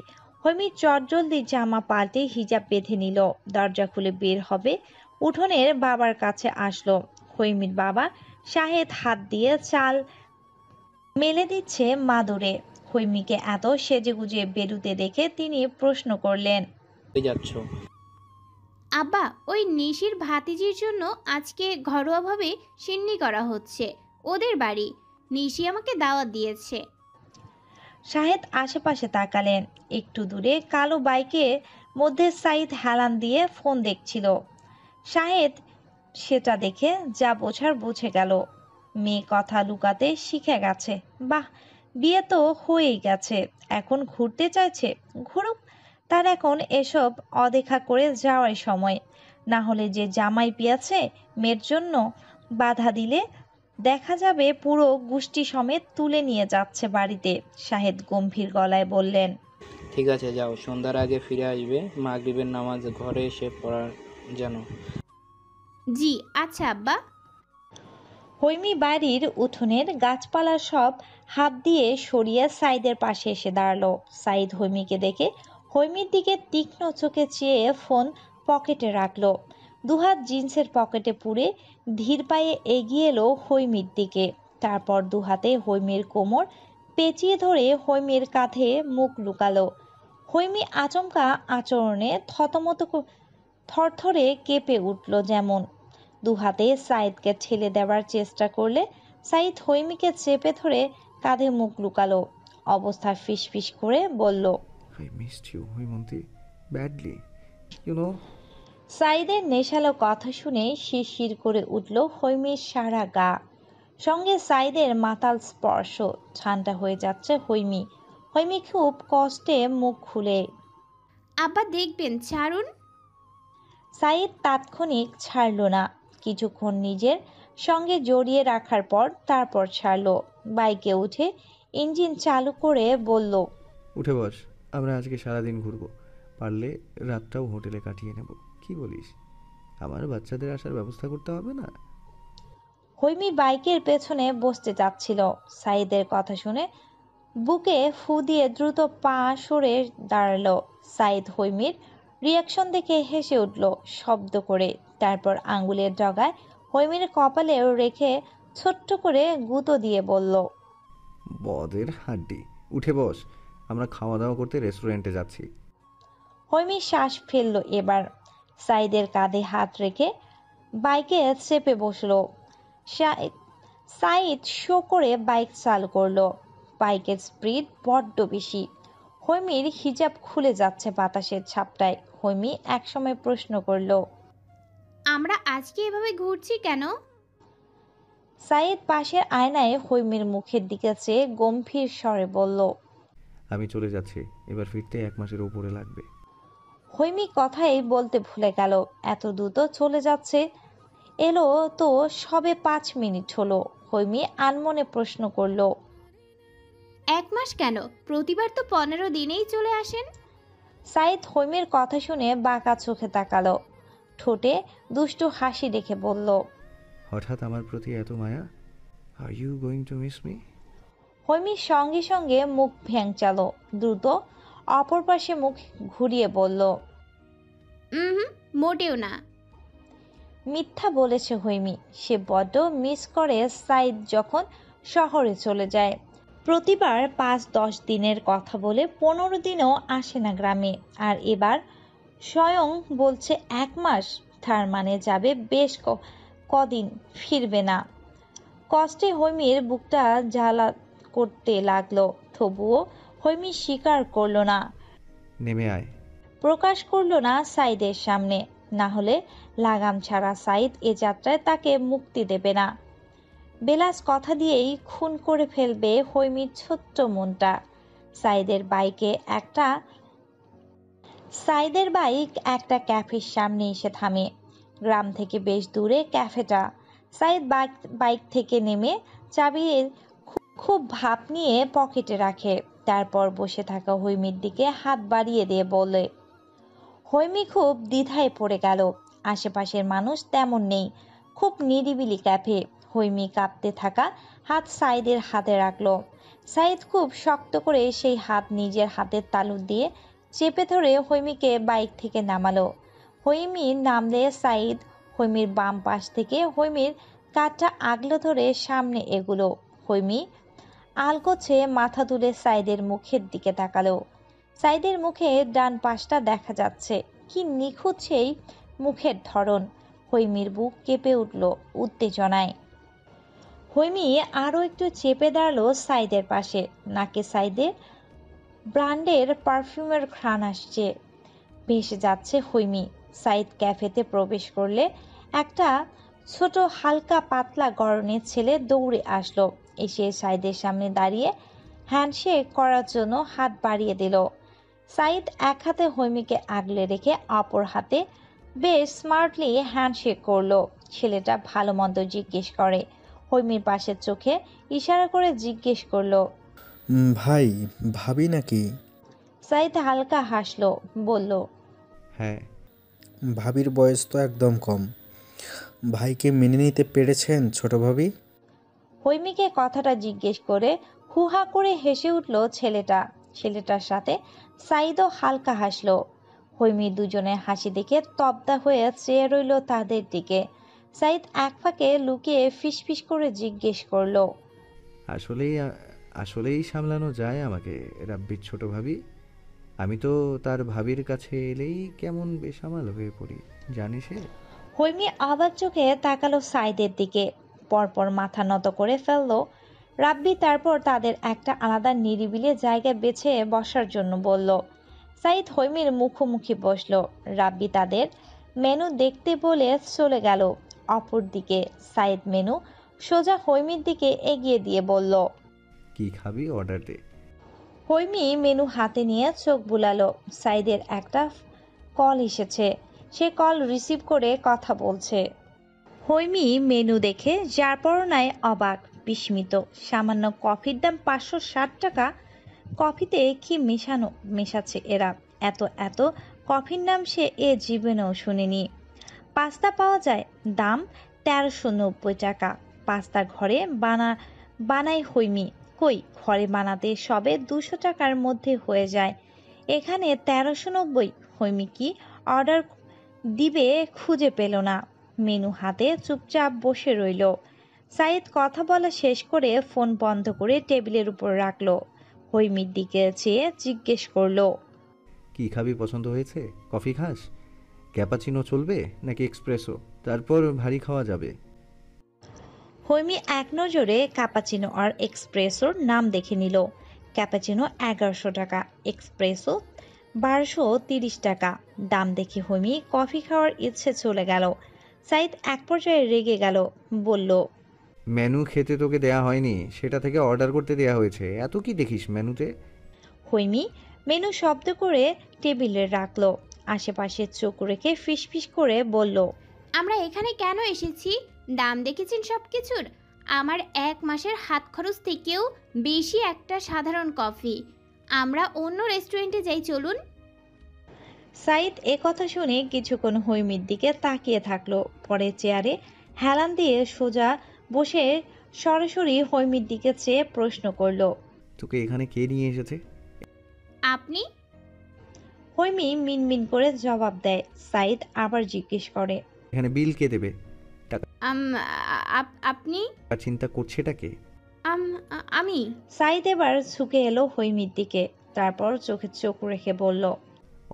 হৈমি চটজলদি জামা পাল্টে হিজাব বেঁধে নিল। দরজা খুলে বের হবে, উঠোনের বাবার কাছে আসলো। হৈমির বাবা শাহেদ হাত দিয়ে চাল মেলে দিচ্ছে মাদুরে। হৈমিকে এত সেজেগুজে বেরুতে দেখে তিনি প্রশ্ন করলেন, কই যাচ্ছ? আব্বা, ওই নিশির ভাতিজির জন্য আজকে ঘরোয়াভাবে সিন্নি করা হচ্ছে, ওদের বাড়ি। নিশি আমাকে দাওয়াত দিয়েছে। শাহেদ আশেপাশে তাকালেন। একটু দূরে কালো বাইকের মধ্যে সাইদ হেলান দিয়ে ফোন দেখছিল। শাহেদ সেটা দেখে যা বোঝার বুঝে গেল। মেয়ে কথা লুকাতে শিখে গেছে। বাহ, বিয়ে তো হয়েই গেছে, এখন ঘুরতে চাইছে, ঘুরুক। তার এখন এসব অদেখা করে যাওয়ার সময়। না হলে যে জামাই পেয়েছে মেয়ের জন্য, বাধা দিলে দেখা যাবে পুরো গোষ্ঠী সমেত তুলে নিয়ে যাচ্ছে বাড়িতে। শাহেদ গম্ভীর গলায় বললেন, ঠিক আছে, যাও, সন্ধ্যার আগে ফিরে আসবে। মাগরিবের নামাজ ঘরে এসে পড়ার যেন। জি আচ্ছা আব্বা। হৈমি বাড়ির উঠোনের গাছপালা সব হাত দিয়ে সরিয়ে সাইদের পাশে এসে দাঁড়ালো। সাইদ হৈমিকে দেখে হৈমির দিকে তীক্ষ্ণ চোখে চেয়ে ফোন পকেটে রাখলো। দুহাত জিন্সের পকেটে পুরে ধীর পায়ে এগিয়ে এলো হৈমির দিকে। তারপর দুহাতে হৈমির কোমর পেঁচিয়ে ধরে হৈমির কাঁধে মুখ লুকালো। হৈমি আচমকা আচরণে থরথরে কেঁপে উঠল যেমন। দুহাতে সাইদকে ঠেলে দেওয়ার চেষ্টা করলে সাইদ হৈমিকে চেপে ধরে কাঁধে মুখ লুকালো। অবস্থা ফিসফিস করে বলল, I missed you, Haimanti, badly. You know, সাইদের নেশালো কথা শুনে শিরশির করে উঠল হৈমির সারা গা। সঙ্গে সাইদের মাতাল স্পর্শ। ঠান্ডা হয়ে যাচ্ছে হৈমি। হৈমি খুব কষ্টে মুখ খুলে। আব্বা দেখবেন, ছাড়ুন। সাইদ তাৎক্ষণিক ছাড়ল না। কিছুক্ষণ নিজের সঙ্গে জড়িয়ে রাখার পর তারপর ছাড়ল। বাইকে উঠে ইঞ্জিন চালু করে বলল, উঠে বস, আমরা আজকে সারাদিন ঘুরবো। পারলে রাতটাও হোটেলে কাটিয়ে নেব। কি বলিস? আমার বাচ্চাদের আসার ব্যবস্থা করতে হবে না? হৈমি বাইকের পেছনে বসতে যাচ্ছিল। সাইদের কথা শুনে বুকে ফু দিয়ে দ্রুত পা সরে দাঁড়ালো। সাইদ হৈমির রিয়াকশন দেখে হেসে উঠল শব্দ করে। তারপর আঙ্গুলের ডগায় হৈমির কপালে রেখে ছোট্ট করে গুঁতো দিয়ে বলল, বদের হাড্ডি, উঠে বস, আমরা খাওয়া দাওয়া করতে রেস্টুরেন্টে যাচ্ছি। হৈমি শ্বাস ফেলল এবার। সাইদের কাঁধে হাত রেখে বাইকে চেপে বসলো। সাইদ শো করে বাইক চালু করলো। বাইকের স্পিড বড্ড বেশি। হৈমির হিজাব খুলে যাচ্ছে বাতাসের ঝাপটায়। হৈমি একসময় প্রশ্ন করল, আমরা আজকে এভাবে ঘুরছি কেন? সাইদ পাশের আয়নায় হৈমির মুখের দিকে চেয়ে গম্ভীর স্বরে বলল, আমি চলে যাচ্ছি, এবার ফিরতে 1 মাসের উপরে লাগবে। হৈমি কথাই বলতে ভুলে গেল। এত দ্রুত চলে যাচ্ছে? এলো তো সবে 5 মিনিট হলো। হৈমি আনমনে প্রশ্ন করল, 1 মাস কেন? প্রতিবার তো 15 দিনেই চলে আসেন। সাইদ হৈমির কথা শুনে বাঁকা চোখে তাকালো। ঠোঁটে দুষ্টু হাসি রেখে বলল, হঠাৎ আমার প্রতি এত মায়া? Are you going to miss me? হৈমির সঙ্গে সঙ্গে মুখ ভ্যাংচালো। দ্রুত অপর পাশে মুখ ঘুরিয়ে বলল, হুম, মোটেও না। মিথ্যা বলেছে হৈমি। সে বড্ড মিস করে সাইদ যখন শহরে চলে যায়। প্রতিবার 5-10 দিনের কথা বলে 15 দিনও আসে না গ্রামে। আর এবার স্বয়ং বলছে 1 মাস। তার মানে যাবে বেশ কদিন, ফিরবে না। কষ্টে হৈমির বুকটা জ্বালা করতে লাগলো। তবুও হৈমি স্বীকার করলো না, নেমে আয়। প্রকাশ করলো না সাইদের সামনে। না হলে লাগাম ছাড়া সাইদ এ যাত্রায় তাকে মুক্তি দেবে না। বেলাস কথা দিয়েই খুন করে ফেলবে হৈমির ছোট্ট মনটা। সাইদের বাইক একটা ক্যাফের সামনে এসে থামে। গ্রাম থেকে বেশ দূরে ক্যাফেটা। সাইদ বাইক থেকে নেমে চাবির খুব ভাব নিয়ে পকেটে রাখে। তারপর বসে থাকা হৈমির দিকে হাত বাড়িয়ে দিয়ে বলে। হৈমি খুব দ্বিধায় পড়ে গেল। আশেপাশের মানুষ তেমন নেই। খুব নিরিবিলি ক্যাফে। হৈমি কাঁপতে থাকা হাত সাইদের হাতে রাখলো। সাইদ খুব শক্ত করে সেই হাত নিজের হাতের তালু দিয়ে চেপে ধরে হৈমিকে বাইক থেকে নামালো। হৈমি নামলে সাইদ হৈমির বাম পাশ থেকে হৈমির কাঁধটা আগলে ধরে সামনে এগুলো। হৈমি আলগোছে মাথা তুলে সাইদের মুখের দিকে তাকালো। সাইদের মুখে ডান পাশটা দেখা যাচ্ছে। কি নিখুঁত সেই মুখের ধরন! হৈমির বুক কেঁপে উঠল উত্তেজনায়। হৈমি আরও একটু চেপে দাঁড়ালো সাইদের পাশে। নাকে সাইদের ব্র্যান্ডের পারফিউমের ঘ্রাণ আসছে। ভেসে যাচ্ছে হৈমি। সাইদ ক্যাফেতে প্রবেশ করলে একটা ছোট হালকা পাতলা গড়নের ছেলে দৌড়ে আসলো। এসে সাইদের সামনে দাঁড়িয়ে হ্যান্ডশেক করার জন্য হাত বাড়িয়ে দিল। সাইদ এক হাতে হৈমিকে আগলে রেখে অপর হাতে বেশ স্মার্টলি হ্যান্ডশেক করলো। ছেলেটা ভালো মন্দ জিজ্ঞেস করে। হৈমির পাশের চোখে ইশারা করে জিজ্ঞেস করলো, ভাই, ভাবি নাকি? সাইদ হালকা হাসলো, বলল, হ্যাঁ। ভাবির বয়স তো একদম কম। ভাইকে মেনে নিতে পেরেছেন ছোট ভাবি? হৈমিকে কথাটা জিজ্ঞেস করে হুহা করে হেসে উঠল ছেলেটা। ছেলেটার সাথে সাইদও হালকা হাসলো। হৈমি দুজনের হাসি দেখে তব্দা হয়ে চেয়ে রইল তাদের দিকে। সাইদ এক ফাঁকে লুকিয়ে ফিসফিস করে জিজ্ঞেস করলো, আসলেই আসলেই সামলানো যায় আমাকে রাব্বির ছোট ভাবি? আমি তো তার ভাবির কাছে এলেই কেমন বেসামাল হয়ে পড়ি, জানিস? হৈমি অবাক চোখে তাকালো সাইদের দিকে, পরপর মাথা নত করে ফেললো। রাব্বি তারপর তাদের একটা আলাদা নিরিবিলি জায়গায় বেছে বসার জন্য বলল। সাইদ হৈমির মুখোমুখি বসলো। রাব্বি তাদের মেনু দেখতে বলে চলে গেল অপর দিকে। সাইদ মেনু সোজা হৈমির দিকে এগিয়ে দিয়ে বলল, কি খাবি অর্ডার দে। হৈমি মেনু হাতে নিয়ে চোখ বুলালো। সাইদের একটা কল এসেছে, সে কল রিসিভ করে কথা বলছে। হৈমি মেনু দেখে যার পরনায় অবাক, বিস্মিত। সামান্য কফির দাম 560 টাকা। কফিতে কি মেশাচ্ছে এরা? এত এত কফির নাম সে এ জীবনেও শুনেনি। পাস্তা পাওয়া যায়, দাম 1390 টাকা। পাস্তা ঘরে বানায় হৈমি। কই, ঘরে বানাতে সবে 200 টাকার মধ্যে হয়ে যায়, এখানে 1390। হৈমি কি অর্ডার দিবে খুঁজে পেল না। মেনু হাতে চুপচাপ বসে রইল। সাইদ কথা বলা শেষ করে ফোন বন্ধ করে টেবিলের উপর রাখলো। হৈমির দিকে চেয়ে জিজ্ঞেস করলো, কি খাবি পছন্দ হয়েছে? কফি খাস? ক্যাপাচিনো চলবে নাকি এক্সপ্রেসো? তারপর ভারী খাওয়া যাবে। হৈমি এক নজরে ক্যাপাচিনো আর এক্সপ্রেসোর নাম দেখে নিল। ক্যাপাচিনো 1100 টাকা, এক্সপ্রেসো 1230 টাকা। দাম দেখে হৈমি কফি খাওয়ার ইচ্ছে চলে গেল। সাইদ এক পর্যায়ে রেগে গেল, বলল, মেনু খেতে তোকে দেয়া হয়নি, সেটা থেকে অর্ডার করতে দেয়া হয়েছে। এত কি দেখিস মেনুতে? হৈমি মেনু শব্দ করে টেবিলে রাখলো। আশেপাশে চোখ রেখে ফিসফিস করে বলল, আমরা এখানে কেন এসেছি? দাম দেখেছেন সব কিছুর? আমার 1 মাসের হাত খরচ থেকেও বেশি একটা সাধারণ কফি। আমরা অন্য রেস্টুরেন্টে যাই, চলুন। সাইদ কথা শুনে কিছুক্ষণ হৈমির দিকে তাকিয়ে থাকলো। পরে চেয়ারে হেলান দিয়ে সোজা বসে সরাসরি হৈমির দিকে চেয়ে প্রশ্ন করলো, তোকে এখানে কে নিয়ে এসেছে? আপনি? হৈমি মিনমিন করে জবাব দেয়। সাইদ আবার জিজ্ঞেস করে, এখানে বিল কে দেবে? আপনি? আর চিন্তা করছেটা কে? আমি। সাইদ এবার ঝুঁকে এলো হৈমির দিকে, তারপর চোখে চোখ রেখে বলল,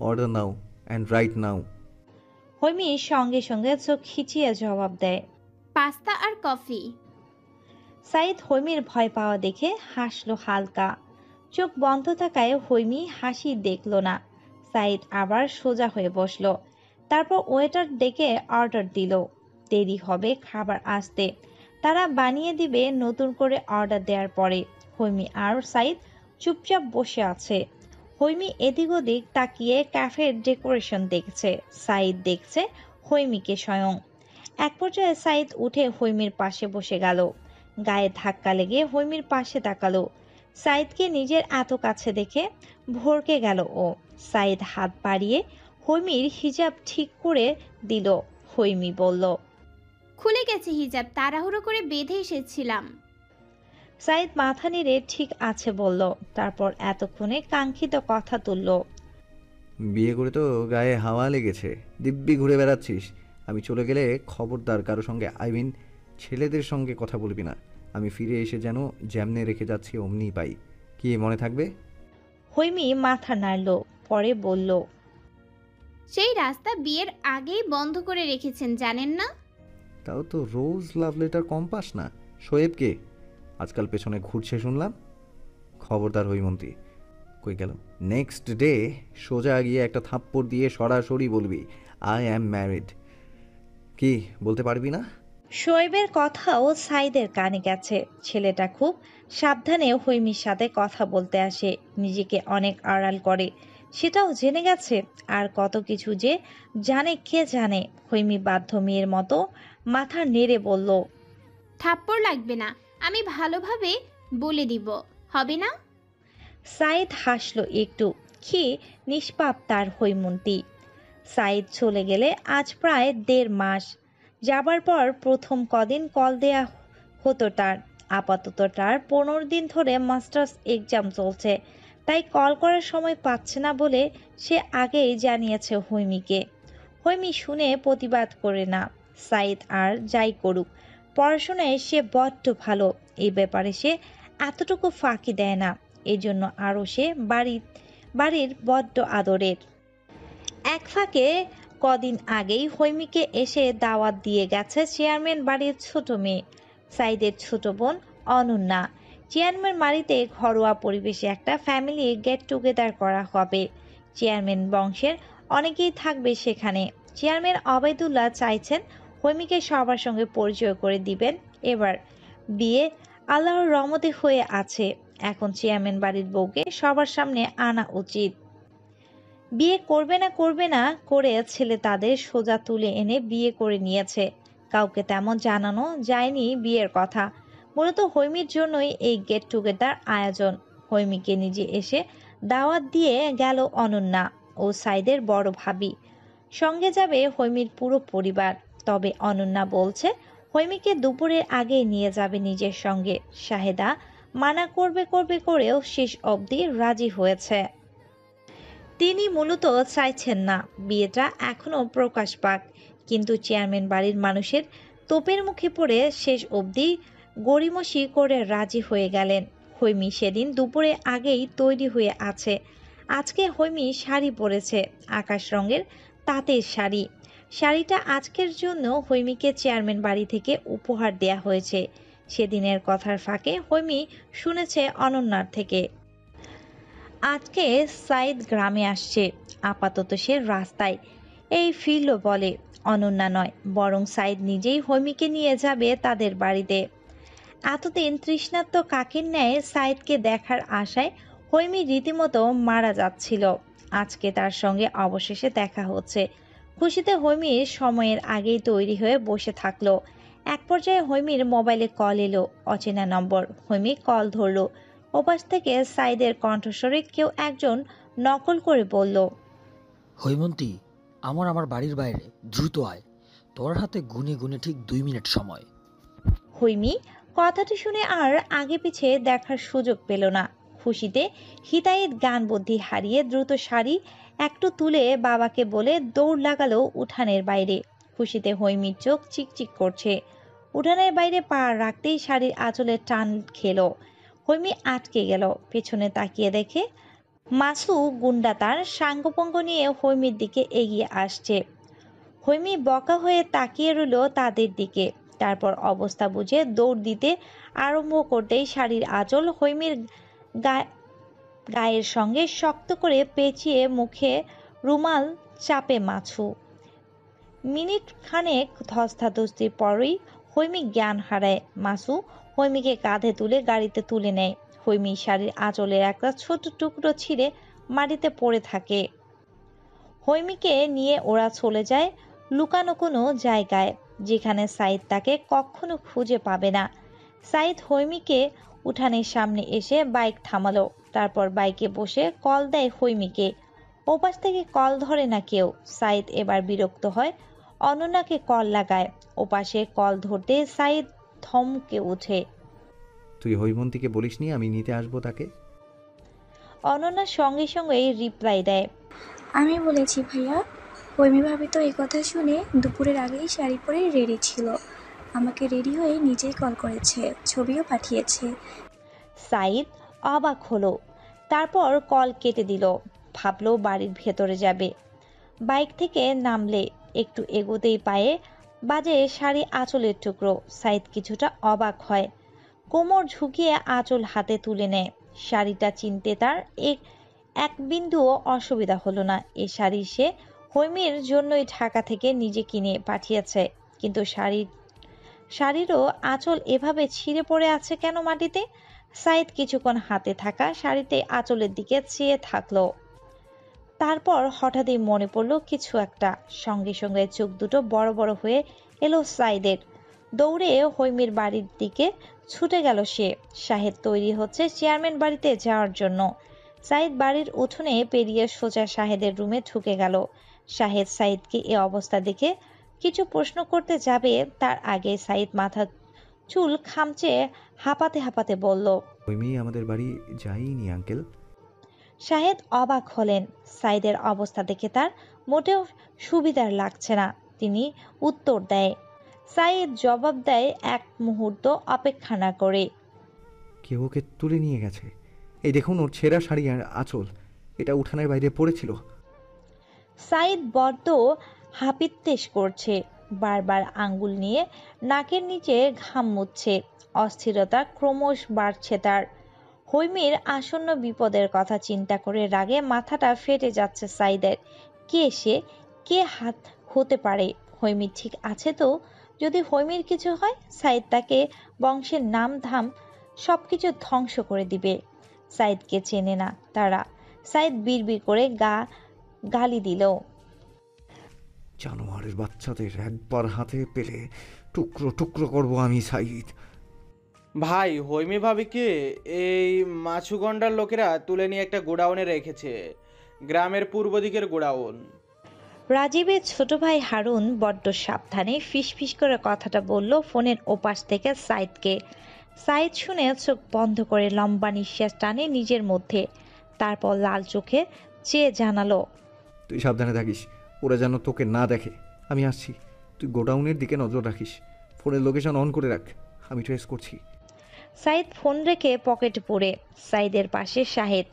order now and right now. Haimi সঙ্গে সঙ্গে চোখ খিচিয়ে জবাব দেয়, পাস্তা আর কফি। সাইদ হৈমির ভয় পাওয়া দেখে হাসলো হালকা। চোখ বন্ধ থাকায় হৈমি হাসি দেখলো না। সাইদ আবার সোজা হয়ে বসলো। তারপর ওয়েটার ডেকে অর্ডার দিল। দেরি হবে খাবার আসতে, তারা বানিয়ে দিবে নতুন করে অর্ডার দেওয়ার পরে। হৈমি আর সাইদ চুপচাপ বসে আছে। হৈমি এদিক ওদিক তাকিয়ে ক্যাফের ডেকোরেশন দেখছে, সাইদ দেখছে হৈমিকে স্বয়ং। এক পর্যায়ে সাইদ উঠে হৈমির পাশে বসে গেল। গায়ে ধাক্কা লেগে হৈমির পাশে তাকালো। সাইদকে নিজের এত কাছে দেখে ভড়কে গেল ও। সাইদ হাত বাড়িয়ে হৈমির হিজাব ঠিক করে দিল। হৈমি বলল, খুলে গেছে হিজাব, তাড়াহুড়ো করে বেঁধে এসেছিলাম। সাইদ মাথা নেড়ে ঠিক আছে বলল। তারপর এতক্ষণে কাঙ্ক্ষিত কথা তুলল, বিয়ে করে তো গায়ে হাওয়া লেগেছে, দিব্যি ঘুরে বেড়াচ্ছিস। আমি চলে গেলে খবরদার কারো সঙ্গে, ছেলেদের সঙ্গে কথা বলবি না। আমি ফিরে এসে যেন যেমনে রেখে যাচ্ছি অমনি পাই। কি মনে থাকবে? হৈমি মাথা নাড়ল, পরে বলল, সেই রাস্তা বিয়ের আগেই বন্ধ করে রেখেছেন, জানেন না? তাও তো রোজ লাভ লেটার কম পাস না। শোয়েবকে আজকাল পেছনে ঘুরছে শুনলাম। খবরদার হৈমন্তী। কই গেল? নেক্সট ডে সোজা গিয়ে একটা থাপ্পড় দিয়ে সরাসরি বলবি আই অ্যাম ম্যারিড। কি বলতে পারবি না? শোয়েবের কথাও সাইদের কানে গেছে। ছেলেটা খুব সাবধানে হৈমির সাথে কথা বলতে আসে, নিজেকে অনেক আড়াল করে, সেটাও জেনে গেছে। আর কত কিছু যে জানে কে জানে। হৈমি বাধ্য মেয়ের মতো মাথা নেড়ে বলল, থাপ্পড় লাগবে না, আমি ভালোভাবে বলে দিব, হবে না? সাইদ হাসলো একটু। কি নিষ্পাপ তার হৈমন্তী। সাইদ চলে গেলে আজ প্রায় 1.5 মাস। যাবার পর প্রথম কদিন কল দেয়া হতো তার। আপাতত তার 15 দিন ধরে মাস্টার্স এক্সাম চলছে, তাই কল করার সময় পাচ্ছে না বলে সে আগেই জানিয়েছে হৈমিকে। হৈমি শুনে প্রতিবাদ করে না। সাইদ আর যাই করুক, পড়াশোনায় সে বড্ড ভালো, এই ব্যাপারে সে এতটুকু ফাঁকি দেয় না। এই জন্য আরও সে বাড়ির বড্ড আদরের। এক ফাঁকে কদিন আগেই হৈমিকে এসে দাওয়াত দিয়ে গেছে চেয়ারম্যান বাড়ির ছোট মেয়ে, সাইদের ছোট বোন অনন্যা। চেয়ারম্যান বাড়িতে ঘরোয়া পরিবেশে একটা ফ্যামিলি গেট টুগেদার করা হবে। চেয়ারম্যান বংশের অনেকেই থাকবে সেখানে। চেয়ারম্যান অবায়দুল্লাহ চাইছেন হৈমিকে সবার সঙ্গে পরিচয় করে দিবেন। এবার বিয়ে আল্লাহর রহমতে হয়ে আছে, এখন চেয়ারম্যান বাড়ির বউকে সবার সামনে আনা উচিত। বিয়ে করবে না করে ছেলে তাদের সোজা তুলে এনে বিয়ে করে নিয়েছে। কাউকে তেমন জানানো যায়নি বিয়ের কথা। মূলত হৈমির জন্যই এই গেট টুগেদার আয়োজন। হৈমিকে নিজে এসে দাওয়াত দিয়ে গেল অনন্যা ও সাইদের বড় ভাবি। সঙ্গে যাবে হৈমির পুরো পরিবার। তবে অনন্যা বলছে হৈমিকে দুপুরের আগে নিয়ে যাবে নিজের সঙ্গে। শাহেদা মানা করবে করেও শেষ অবধি রাজি হয়েছে। তিনি মূলত চাইছেন না বিয়েটা এখনো প্রকাশ পাক, কিন্তু চেয়ারম্যান বাড়ির মানুষের তোপের মুখে পড়ে শেষ অবধি গড়িমসি করে রাজি হয়ে গেলেন। হৈমি সেদিন দুপুরে আগেই তৈরি হয়ে আছে। আজকে হৈমি শাড়ি পরেছে, আকাশ রঙের তাঁতের শাড়ি। শাড়িটা আজকের জন্য হৈমিকে চেয়ারম্যান বাড়ি থেকে উপহার দেয়া হয়েছে। সেদিনের কথার ফাঁকে হৈমি শুনেছে অনন্যার থেকে। আজকে সাইদ গ্রামে আসছে, আপাতত সে রাস্তায়, এই ফিরল বলে। অনন্যা নয়, বরং সাইদ নিজেই হৈমিকে নিয়ে যাবে তাদের বাড়িতে। এতদিন তৃষ্ণার্ত কাকের ন্যায় সাইদকে দেখার আশায় হৈমি রীতিমতো মারা যাচ্ছিল। আজকে তার সঙ্গে অবশেষে দেখা হচ্ছে। খুশিতে হৈমি সময়ের আগেই তৈরি হয়ে বসে থাকলো। এক পর্যায়ে হৈমির মোবাইলে কল এলো, অচেনা নম্বর। হৈমি কল ধরল। ওপাশ থেকে সাইদের কণ্ঠস্বরে কেউ একজন নকল করে বলল, হৈমন্তী, আমার বাড়ির বাইরে, দ্রুত আয়, তোর হাতে গুনে গুনে ঠিক 2 মিনিট সময়। হৈমি কথাটি শুনে আর আগে পিছে দেখার সুযোগ পেল না। খুশিতে হিতায়েত গান বুদ্ধি হারিয়ে দ্রুত শাড়ি একটু তুলে বাবাকে বলে দৌড় লাগালো উঠানের বাইরে। খুশিতে হৈমির চোখ চিকচিক করছে। উঠানের বাইরে পা রাখতেই শাড়ির আঁচলে টান খেলো। হৈমি আটকে গেল। পেছনে তাকিয়ে দেখে মাসু গুন্ডা তার সাঙ্গপঙ্গ নিয়ে হৈমির দিকে এগিয়ে আসছে। হৈমি বকা হয়ে তাকিয়ে রইল তাদের দিকে। তারপর অবস্থা বুঝে দৌড় দিতে আরম্ভ করতেই শাড়ির আঁচল হৈমির গায়ের সঙ্গে শক্ত করে পেঁচিয়ে মুখে রুমাল চাপে মাছু। মিনিট খানেক ধস্তাধস্তির পরই হৈমি জ্ঞান হারায়। মাসু হৈমিকে কাঁধে তুলে গাড়িতে তুলে নেয়। হৈমি শাড়ির আঁচলের একটা ছোট টুকরো ছিঁড়ে মাটিতে পড়ে থাকে। হৈমিকে নিয়ে ওরা চলে যায় লুকানো কোনো জায়গায়, যেখানে সাইদ তাকে কখনো খুঁজে পাবে না। সাইদ হৈমিকে উঠানের সামনে এসে বাইক থামালো। তারপর বাইকে বসে কল দেয় হৈমিকে। ওপাশ থেকে কল ধরে না কেউ। সাইদ এবার বিরক্ত হয়, অনন্যাকে কল লাগায়। ওপাশে কল ধরতে সাইদ থমকে ওঠে। তুই হৈমন্তীকে বলিসনি আমি নিতে আসবো তাকে? অনন্যা সঙ্গে সঙ্গে রিপ্লাই দেয়, আমি বলেছি ভাইয়া। হৈমি ভাবি তো এই কথা শুনে দুপুরের আগেই শাড়ি পরে রেডি ছিল, আমাকে রেডি হয়ে নিজেই কল করেছে, ছবিও পাঠিয়েছে। সাইদ অবাক হলো। তারপর কল কেটে দিল। ভাবলো বাড়ির ভেতরে যাবে। বাইক থেকে নামলে একটু এগোতেই পায়ে বাজে শাড়ি আঁচলের টুকরো। সাইদ কিছুটা অবাক হয়। কোমর ঝুঁকিয়ে আঁচল হাতে তুলে নেয়। শাড়িটা চিনতে তার এক বিন্দুও অসুবিধা হলো না। এ শাড়ি সে হৈমির জন্যই ঢাকা থেকে নিজে কিনে পাঠিয়েছে। কিন্তু শাড়িরও আঁচল এভাবে ছিঁড়ে পড়ে আছে কেন মাটিতে? সাইদ কিছুক্ষণ হাতে থাকা শাড়িতে আঁচলের দিকে চেয়ে থাকলো। তারপর হঠাৎই মনে পড়লো কিছু একটা। সঙ্গে সঙ্গে চোখ দুটো বড় বড় হয়ে এলো সাইদের। দৌড়ে হৈমির বাড়ির দিকে ছুটে গেল সে। শাহেদ তৈরি হচ্ছে চেয়ারম্যান বাড়িতে যাওয়ার জন্য। সাইদ বাড়ির উঠোনে পেরিয়ে সোজা শাহেদের রুমে ঢুকে গেল। শাহেদ সাইদকে এ অবস্থা দেখে কিছু প্রশ্ন করতে যাবে, তার আগে সাইদ মাথা চুল খামচে হাঁপাতে হাঁপাতে বলল। হৈমি আমাদের বাড়ি যাইনি আঙ্কেল। শাহেদ অবাক হলেন। সাইদের অবস্থা দেখে তার মোটেও সুবিধার লাগছে না। তিনি উত্তর দেয়। সাইদ জবাব দেয় এক মুহূর্ত অপেক্ষা না করে। কেউ ওকে তুলে নিয়ে গেছে। এই দেখুন ওর ছেঁড়া শাড়ি আর আঁচল, এটা উঠানের বাইরে পড়েছিল। সাইদ বড্ড হাপিত্তেশ করছে, বারবার আঙ্গুল নিয়ে নাকের নিচে ঘাম মুছছে। অস্থিরতা ক্রমশ বাড়ছে তার। হৈমির আসন্ন বিপদের কথা চিন্তা করে রাগে মাথাটা ফেটে যাচ্ছে সাইদের। কে সে? কে হাত হতে পারে? হৈমি ঠিক আছে তো? যদি হৈমির কিছু হয়, সাইদ তাকে বংশের নাম ধাম সবকিছু ধ্বংস করে দিবে। সাইদকে চেনে না তারা। সাইদ বিড়বিড় করে গালি দিল। জানোয়ারের বাচ্চাদের একবার হাতে পেলে টুকরো টুকরো করব আমি সাইদ। ভাই, হৈমি ভাবিকে এই মাছুগন্ডার লোকেরা তুলে নিয়ে একটা গোডাউনে রেখেছে, গ্রামের পূর্ব দিকের গোডাউন। রাজীবের ছোট ভাই হারুন বড্ড সাবধানে ফিসফিস করে কথাটা বলল ফোনের ওপাশ থেকে সাইদকে। সাইদ শুনে চোখ বন্ধ করে লম্বা নিঃশ্বাস টানে নিজের মধ্যে। তারপর লাল চোখে চেয়ে জানালো, তুই সাবধানে থাকিস, ওরা যেন তোকে না দেখে। আমি আসছি, তুই গোডাউনের দিকে নজর রাখিস। ফোনের লোকেশন অন করে রাখ, আমি ট্রেস করছি। সাইদ ফোন রেখে পকেটে পড়ে। সাইদের পাশে শাহেদ,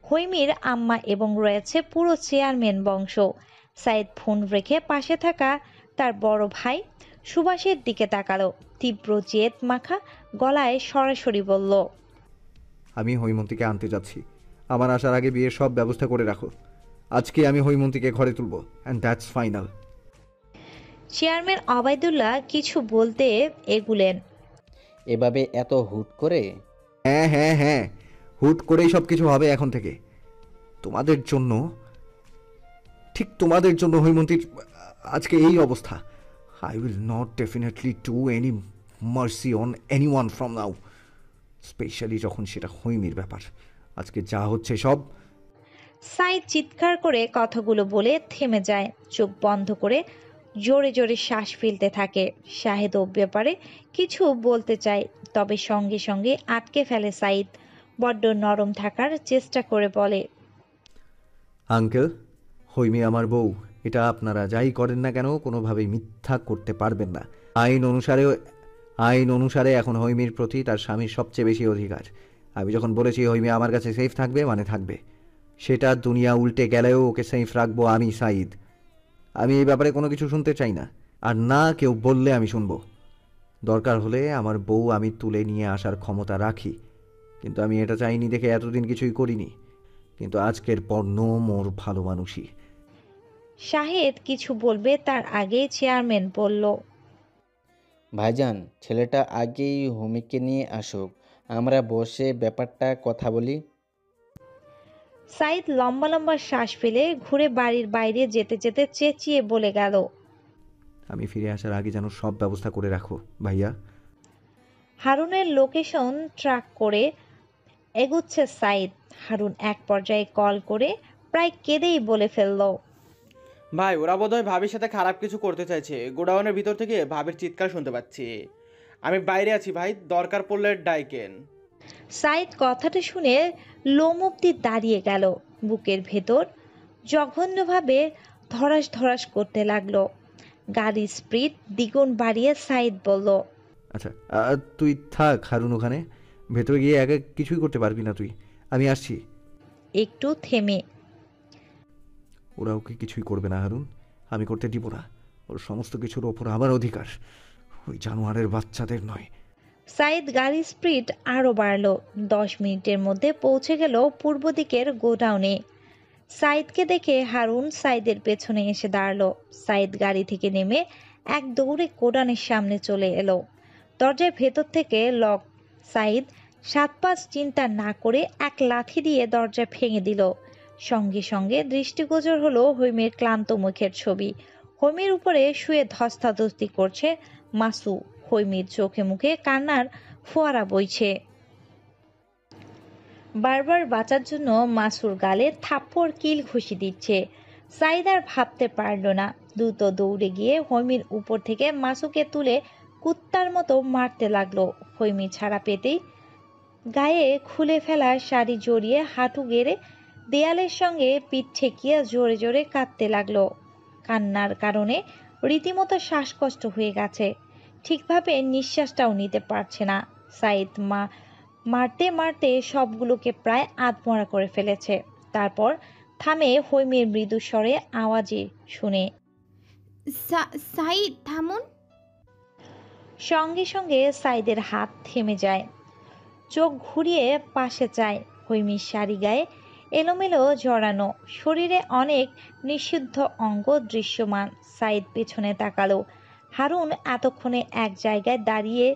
হৈমির আম্মা এবং রয়েছে পুরো চেয়ারম্যান বংশ। সাইদ ফোন রেখে পাশে থাকা তার বড় ভাই সুভাষের দিকে তাকালো। তীব্র জেদ মাখা গলায় সরাসরি বলল, আমি হৈমন্তীকে আনতে যাচ্ছি। আমার আসার আগে বিয়ের সব ব্যবস্থা করে রাখো। আজকে আমি হৈমন্তীকে ঘরে তুলব, অ্যান্ড দ্যাটস ফাইনাল। চেয়ারম্যান অবাইদুল্লাহ কিছু বলতে এগুলেন। এভাবে এত হুট করে? হ্যাঁ হ্যাঁ হ্যাঁ, হুট করেই সব কিছু হবে এখন থেকে। তোমাদের জন্য, ঠিক তোমাদের জন্য হৈমন্তীর আজকে এই অবস্থা। I will not definitely do any mercy on anyone from now, specially যখন সেটা হৈমির ব্যাপার। আজকে যা হচ্ছে সব। সাইদ চিৎকার করে কথাগুলো বলে থেমে যায়। চোখ বন্ধ করে জোরে জোরে শ্বাস ফেলতে থাকে। শাহেদ ও ব্যাপারে কিছু বলতে চায়, তবে সঙ্গে সঙ্গে আটকে ফেলে সাইদ। বড্ড নরম থাকার চেষ্টা করে বলে, আঙ্কেল, হৈমি আমার বউ। এটা আপনারা যাই করেন না কেন কোনোভাবেই মিথ্যা করতে পারবেন না। আইন অনুসারে এখন হৈমির প্রতি তার স্বামীর সবচেয়ে বেশি অধিকার। আমি যখন বলেছি হৈমি আমার কাছে সেফ থাকবে, মানে থাকবে। সেটা দুনিয়া উল্টে গেলেও ওকে সেফ রাখবো আমি সাইদ। আমি এই ব্যাপারে কোনো কিছু শুনতে চাই না, আর না কেউ বললে আমি শুনবো। দরকার হলে আমার বউ আমি তুলে নিয়ে আসার ক্ষমতা রাখি, কিন্তু আমি এটা চাইনি দেখে এতদিন কিছুই করিনি। কিন্তু আজকের পর নো মোর ভালো মানুষই। শাহেদ কিছু বলবে তার আগে চেয়ারম্যান বলল, ভাইজান, ছেলেটা আগেই হোমিকে নিয়ে আসুক, আমরা বসে ব্যাপারটা কথা বলি। সাইদ লম্বা লম্বা শ্বাস ফেলে ঘুরে বাড়ির বাইরে যেতে যেতে চেঁচিয়ে বলে গেল, আমি ফিরে আসার আগে যেন সব ব্যবস্থা করে রাখো ভাইয়া। হারুনের লোকেশন ট্র্যাক করে এগুচ্ছে সাইদ। হারুন এক পর্যায়ে কল করে প্রায় কেঁদেই বলে ফেলল, ভাই, ওরা বোধহয় ভাবির সাথে খারাপ কিছু করতে চাইছে। গোডাউনের ভিতর থেকে ভাবির চিৎকার শুনতে পাচ্ছি। আমি বাইরে আছি ভাই, দরকার পড়লে ডাইকেন। সাইদ কথাটা শুনে লোম অব্দি দাঁড়িয়ে গেল। বুকের ভেতর জঘন্যভাবে ধরাস ধরাস করতে লাগলো। গাড়ির স্পিড দ্বিগুণ বাড়িয়ে সাইদ বলল, আচ্ছা, তুই থাক হারুন ওখানে, ভেতরে গিয়ে একা কিছুই করতে পারবি না তুই। আমি আসছি। একটু থেমে, ওরা ওকে কিছুই করবে না হারুন, আমি করতে দিব না। ওর সমস্ত কিছুর ওপর আমার অধিকার, ওই জানোয়ারের বাচ্চাদের নয়। সাইদ গাড়ির স্পিড আরও বাড়ল। 10 মিনিটের মধ্যে পৌঁছে গেল পূর্ব দিকের গোডাউনে। সাইদকে দেখে হারুন সাইদের পেছনে এসে দাঁড়ালো। সাইদ গাড়ি থেকে নেমে এক দৌড়ে গোডাউনের সামনে চলে এলো। দরজার ভেতর থেকে লক। সাইদ 7-5 চিন্তা না করে এক লাথি দিয়ে দরজা ভেঙে দিল। সঙ্গে সঙ্গে দৃষ্টিগোচর হলো হৈমির ক্লান্ত মুখের ছবি। হৈমির উপরে শুয়ে ধস্তাধস্তি করছে মাসু। হৈমির চোখে মুখে কান্নার ফোয়ারা বইছে। বারবার বাঁচার জন্য মাসুর গালে থাপ্পড় কিল ঘুষি দিচ্ছে। সাইদ আর ভাবতে পারল না। দ্রুত দৌড়ে গিয়ে হৈমির উপর থেকে মাসুকে তুলে কুত্তার মতো মারতে লাগলো। হৈমি ছাড়া পেতেই গায়ে খুলে ফেলা শাড়ি জড়িয়ে হাঁটু গেড়ে দেয়ালের সঙ্গে পিঠ ঠেকিয়ে জোরে জোরে কাঁদতে লাগলো। কান্নার কারণে রীতিমতো শ্বাসকষ্ট হয়ে গেছে, ঠিকভাবে নিঃশ্বাসটাও নিতে পারছে না। সাইদ মারতে মারতে সবগুলোকে প্রায় আধমরা করে ফেলেছে। তারপর থামে হৈমির মৃদু স্বরে আওয়াজে শুনে। সাইদ থামুন। সঙ্গে সঙ্গে সাইদের হাত থেমে যায়, চোখ ঘুরিয়ে পাশে চায়। হৈমির শাড়ি গায়ে এলোমেলো জড়ানো, শরীরে অনেক নিষিদ্ধ অঙ্গ দৃশ্যমান। সাইদ পেছনে তাকালো। হারুন এতক্ষণে এক জায়গায় দাঁড়িয়ে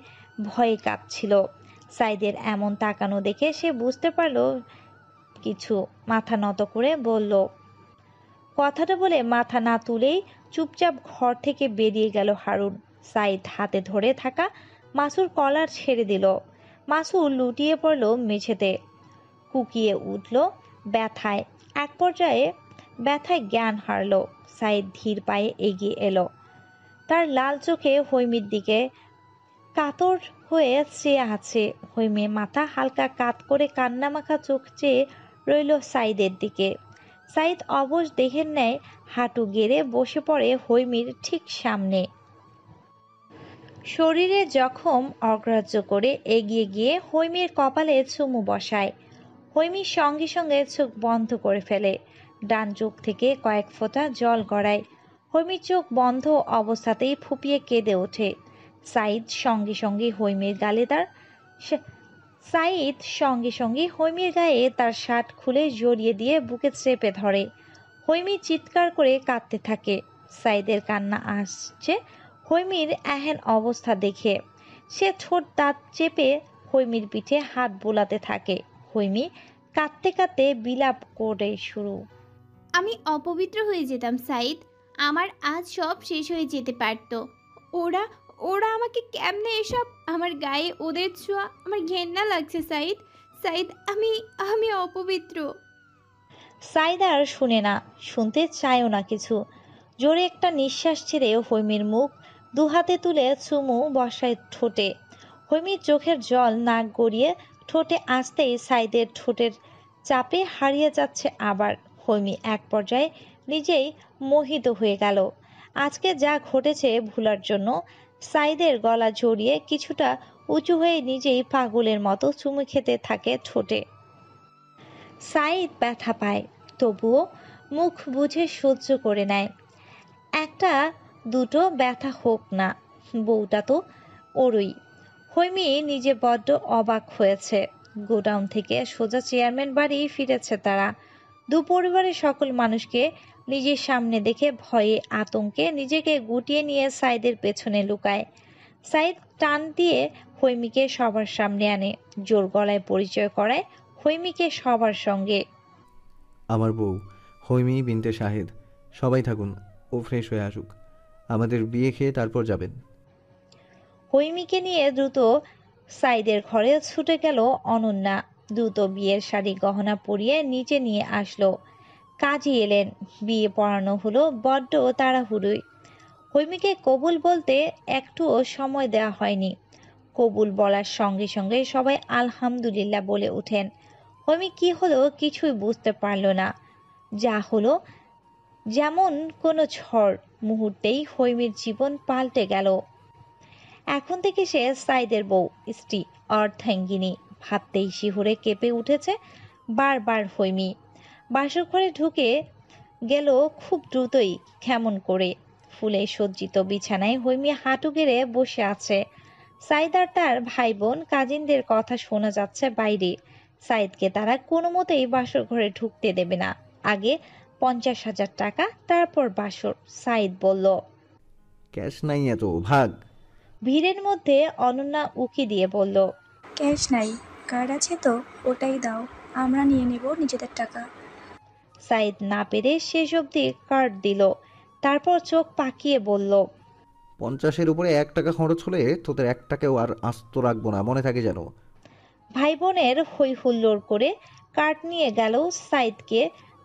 ভয়ে কাঁপছিল। সাইদের এমন তাকানো দেখে সে বুঝতে পারল কিছু। মাথা নত করে বলল, কথাটা বলে মাথা না তুলেই চুপচাপ ঘর থেকে বেরিয়ে গেল হারুন। সাইদ হাতে ধরে থাকা মাসুর কলার ছেড়ে দিল। মাসুর লুটিয়ে পড়ল মেঝেতে, কুকিয়ে উঠল ব্যথায়। এক পর্যায়ে ব্যথায় জ্ঞান হারল। সাইদ ধীর পায়ে এগিয়ে এলো। তার লাল চোখে হৈমির দিকে কাতর হয়ে চেয়ে আছে। হৈমির মাথা হালকা কাত করে কান্নামাখা চোখ চেয়ে রইল সাইদের দিকে। সাইদ অবশ দেহের ন্যায় হাঁটু গেড়ে বসে পড়ে হৈমির ঠিক সামনে। শরীরে জখম অগ্রাহ্য করে এগিয়ে গিয়ে হৈমির কপালে চুমু বসায়। হৈমির সঙ্গে সঙ্গে চোখ বন্ধ করে ফেলে। ডান চোখ থেকে কয়েক ফোঁটা জল গড়ায়। হৈমির চোখ বন্ধ অবস্থাতেই ফুপিয়ে কেঁদে ওঠে। সাইদ সঙ্গে সঙ্গে হৈমির গায়ে তার শার্ট খুলে জড়িয়ে দিয়ে বুকে চেপে ধরে। হৈমি চিৎকার করে কাঁদতে থাকে। সাইদের কান্না আসছে হৈমির এহেন অবস্থা দেখে। সে ঠোঁট দাঁত চেপে হৈমির পিঠে হাত বোলাতে থাকে। হৈমি কাঁদতে কাঁদতে বিলাপ করে শুরু। আমি অপবিত্র হয়ে যেতাম সাইদ, আমার আজ সব শেষ হয়ে যেতে পারত। ওরা ওরা আমাকে কেমনে এসব, আমার গায়ে ওদের ছোঁয়া, আমার ঘেন্না লাগছে সাইদ। সাইদ আমি আমি অপবিত্র। সাইদ আর শুনে না, শুনতে চায়ও না কিছু। জোরে একটা নিঃশ্বাস ছেড়ে হৈমির মুখ দুহাতে তুলে চুমু বসায় ঠোঁটে। হৈমির চোখের জল নাক গড়িয়ে ঠোঁটে আসতেই সাইদের ঠোঁটের চাপে হারিয়ে যাচ্ছে আবার। হৈমি এক পর্যায়ে নিজেই মোহিত হয়ে গেল। আজকে যা ঘটেছে ভুলার জন্য সাইদের গলা জড়িয়ে কিছুটা উঁচু হয়ে নিজেই পাগলের মতো চুমু খেতে থাকে ঠোঁটে। সাইদ ব্যথা পায়, তবুও মুখ বুঝে সহ্য করে নেয়। একটা দুটো ব্যথা হোক না, বউটা তো ওরই। হৈমি নিজে বড্ড অবাক হয়েছে। গোডাউন থেকে সোজা চেয়ারম্যান বাড়ি ফিরেছে তারা। দু পরিবারের সকল মানুষকে নিজের সামনে দেখে ভয়ে আতঙ্কে নিজেকে গুটিয়ে নিয়ে সাইদের পেছনে লুকায়। সাইদ টান দিয়ে হৈমিকে সবার সামনে আনে, জোর গলায় পরিচয় করায় হৈমিকে সবার সঙ্গে। আমার বউ হৈমি বিনতে শাহেদ, সবাই থাকুন, ও ফ্রেশ হয়ে আসুক, আমাদের বিয়ে খেয়ে তারপর যাবেন। হৈমিকে নিয়ে দ্রুত সাইদের ঘরে ছুটে গেল অনন্যা। দ্রুত বিয়ের শাড়ি গহনা পরিয়ে নিচে নিয়ে আসলো। কাজী এলেন, বিয়ে পড়ানো হলো বড্ড তাড়াহুড়োই। হৈমিকে কবুল বলতে একটুও সময় দেওয়া হয়নি। কবুল বলার সঙ্গে সঙ্গে সবাই আলহামদুলিল্লাহ বলে ওঠেন। হৈমি কি হলো কিছুই বুঝতে পারল না। যা হলো যেমন কোনো ঝড়, মুহূর্তেই হৈমির জীবন পাল্টে গেল। এখন থেকে সে সাইদের বউ, স্ত্রী, অর্ধাঙ্গিনী। ভাবতেই শিহরে কেঁপে উঠেছে বারবার হৈমি। বাসর ঘরে ঢুকে গেল খুব দ্রুতই, কেমন করে। ফুলে সজ্জিত বিছানায় হৈমি হাঁটু গেড়ে বসে আছে। সাইদ আর তার ভাই বোন কাজিনদের কথা শোনা যাচ্ছে বাইরে। সাইদকে তারা কোনো মতেই বাসর ঘরে ঢুকতে দেবে না। আগে 50,000 টাকা, তারপর বাসর। সাইদ বলল, ক্যাশ নাই এত, ভাগ। ভিড়ের মধ্যে অনন্যা উকি দিয়ে বলল, ক্যাশ নাই, কার্ড আছে তো, ওটাই দাও, আমরা নিয়ে নেব নিজেদের টাকা। সাইদ না পেরে শেষ অবধি কার্ড দিল, তারপর চোখ পাকিয়ে বলল, 50-এর উপরে 1 টাকা খরচ হলে তোদের 1 টাকাও আর আস্ত রাখবো না, মনে থাকে যেন। ভাই বোনের হই হুল্লোড় করে কার্ড নিয়ে গেল সাইদকে।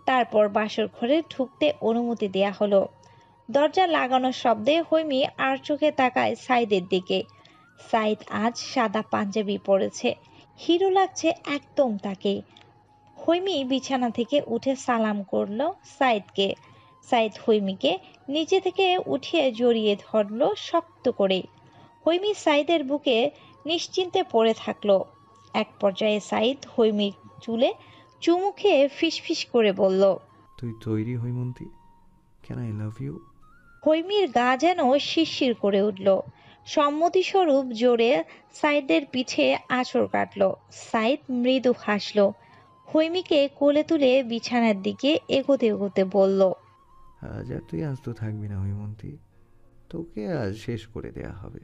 তারপর বাসর ঘরে ঢুকতে অনুমতি দেয়া হলো। দরজা লাগানোর শব্দে হৈমি আর চোখে তাকায় সাইদের দিকে। সাইদ আজ সাদা পাঞ্জাবি পরেছে, হিরো লাগছে একদম তাকে। হৈমি বিছানা থেকে উঠে সালাম করলো সাইদকে। সাইদ হৈমিকে নিচে থেকে উঠিয়ে জড়িয়ে ধরলো শক্ত করে। হৈমি সাইদের বুকে নিশ্চিন্তে পড়ে থাকলো। এক পর্যায়ে সাইদ হৈমির চুলে চুমু খেয়ে ফিসফিস করে বলল, তুই তৈরি Haimanti? Can I love you? হৈমির গা যেন শিরশির করে উঠল। সম্মতিস্বরূপ জোরে সাইদের পিঠে আঁচড় কাটল। সাইদ মৃদু হাসল। হৈমিকে কোলে তুলে বিছানার দিকে এগোতে এগোতে বলল, আজ আর তুই আজ তো থাকবি না হৈমন্তী, তোকে আজ শেষ করে দেয়া হবে।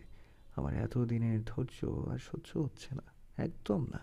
আমার এতদিনের ধৈর্য আর সহ্য হচ্ছে না, একদম না।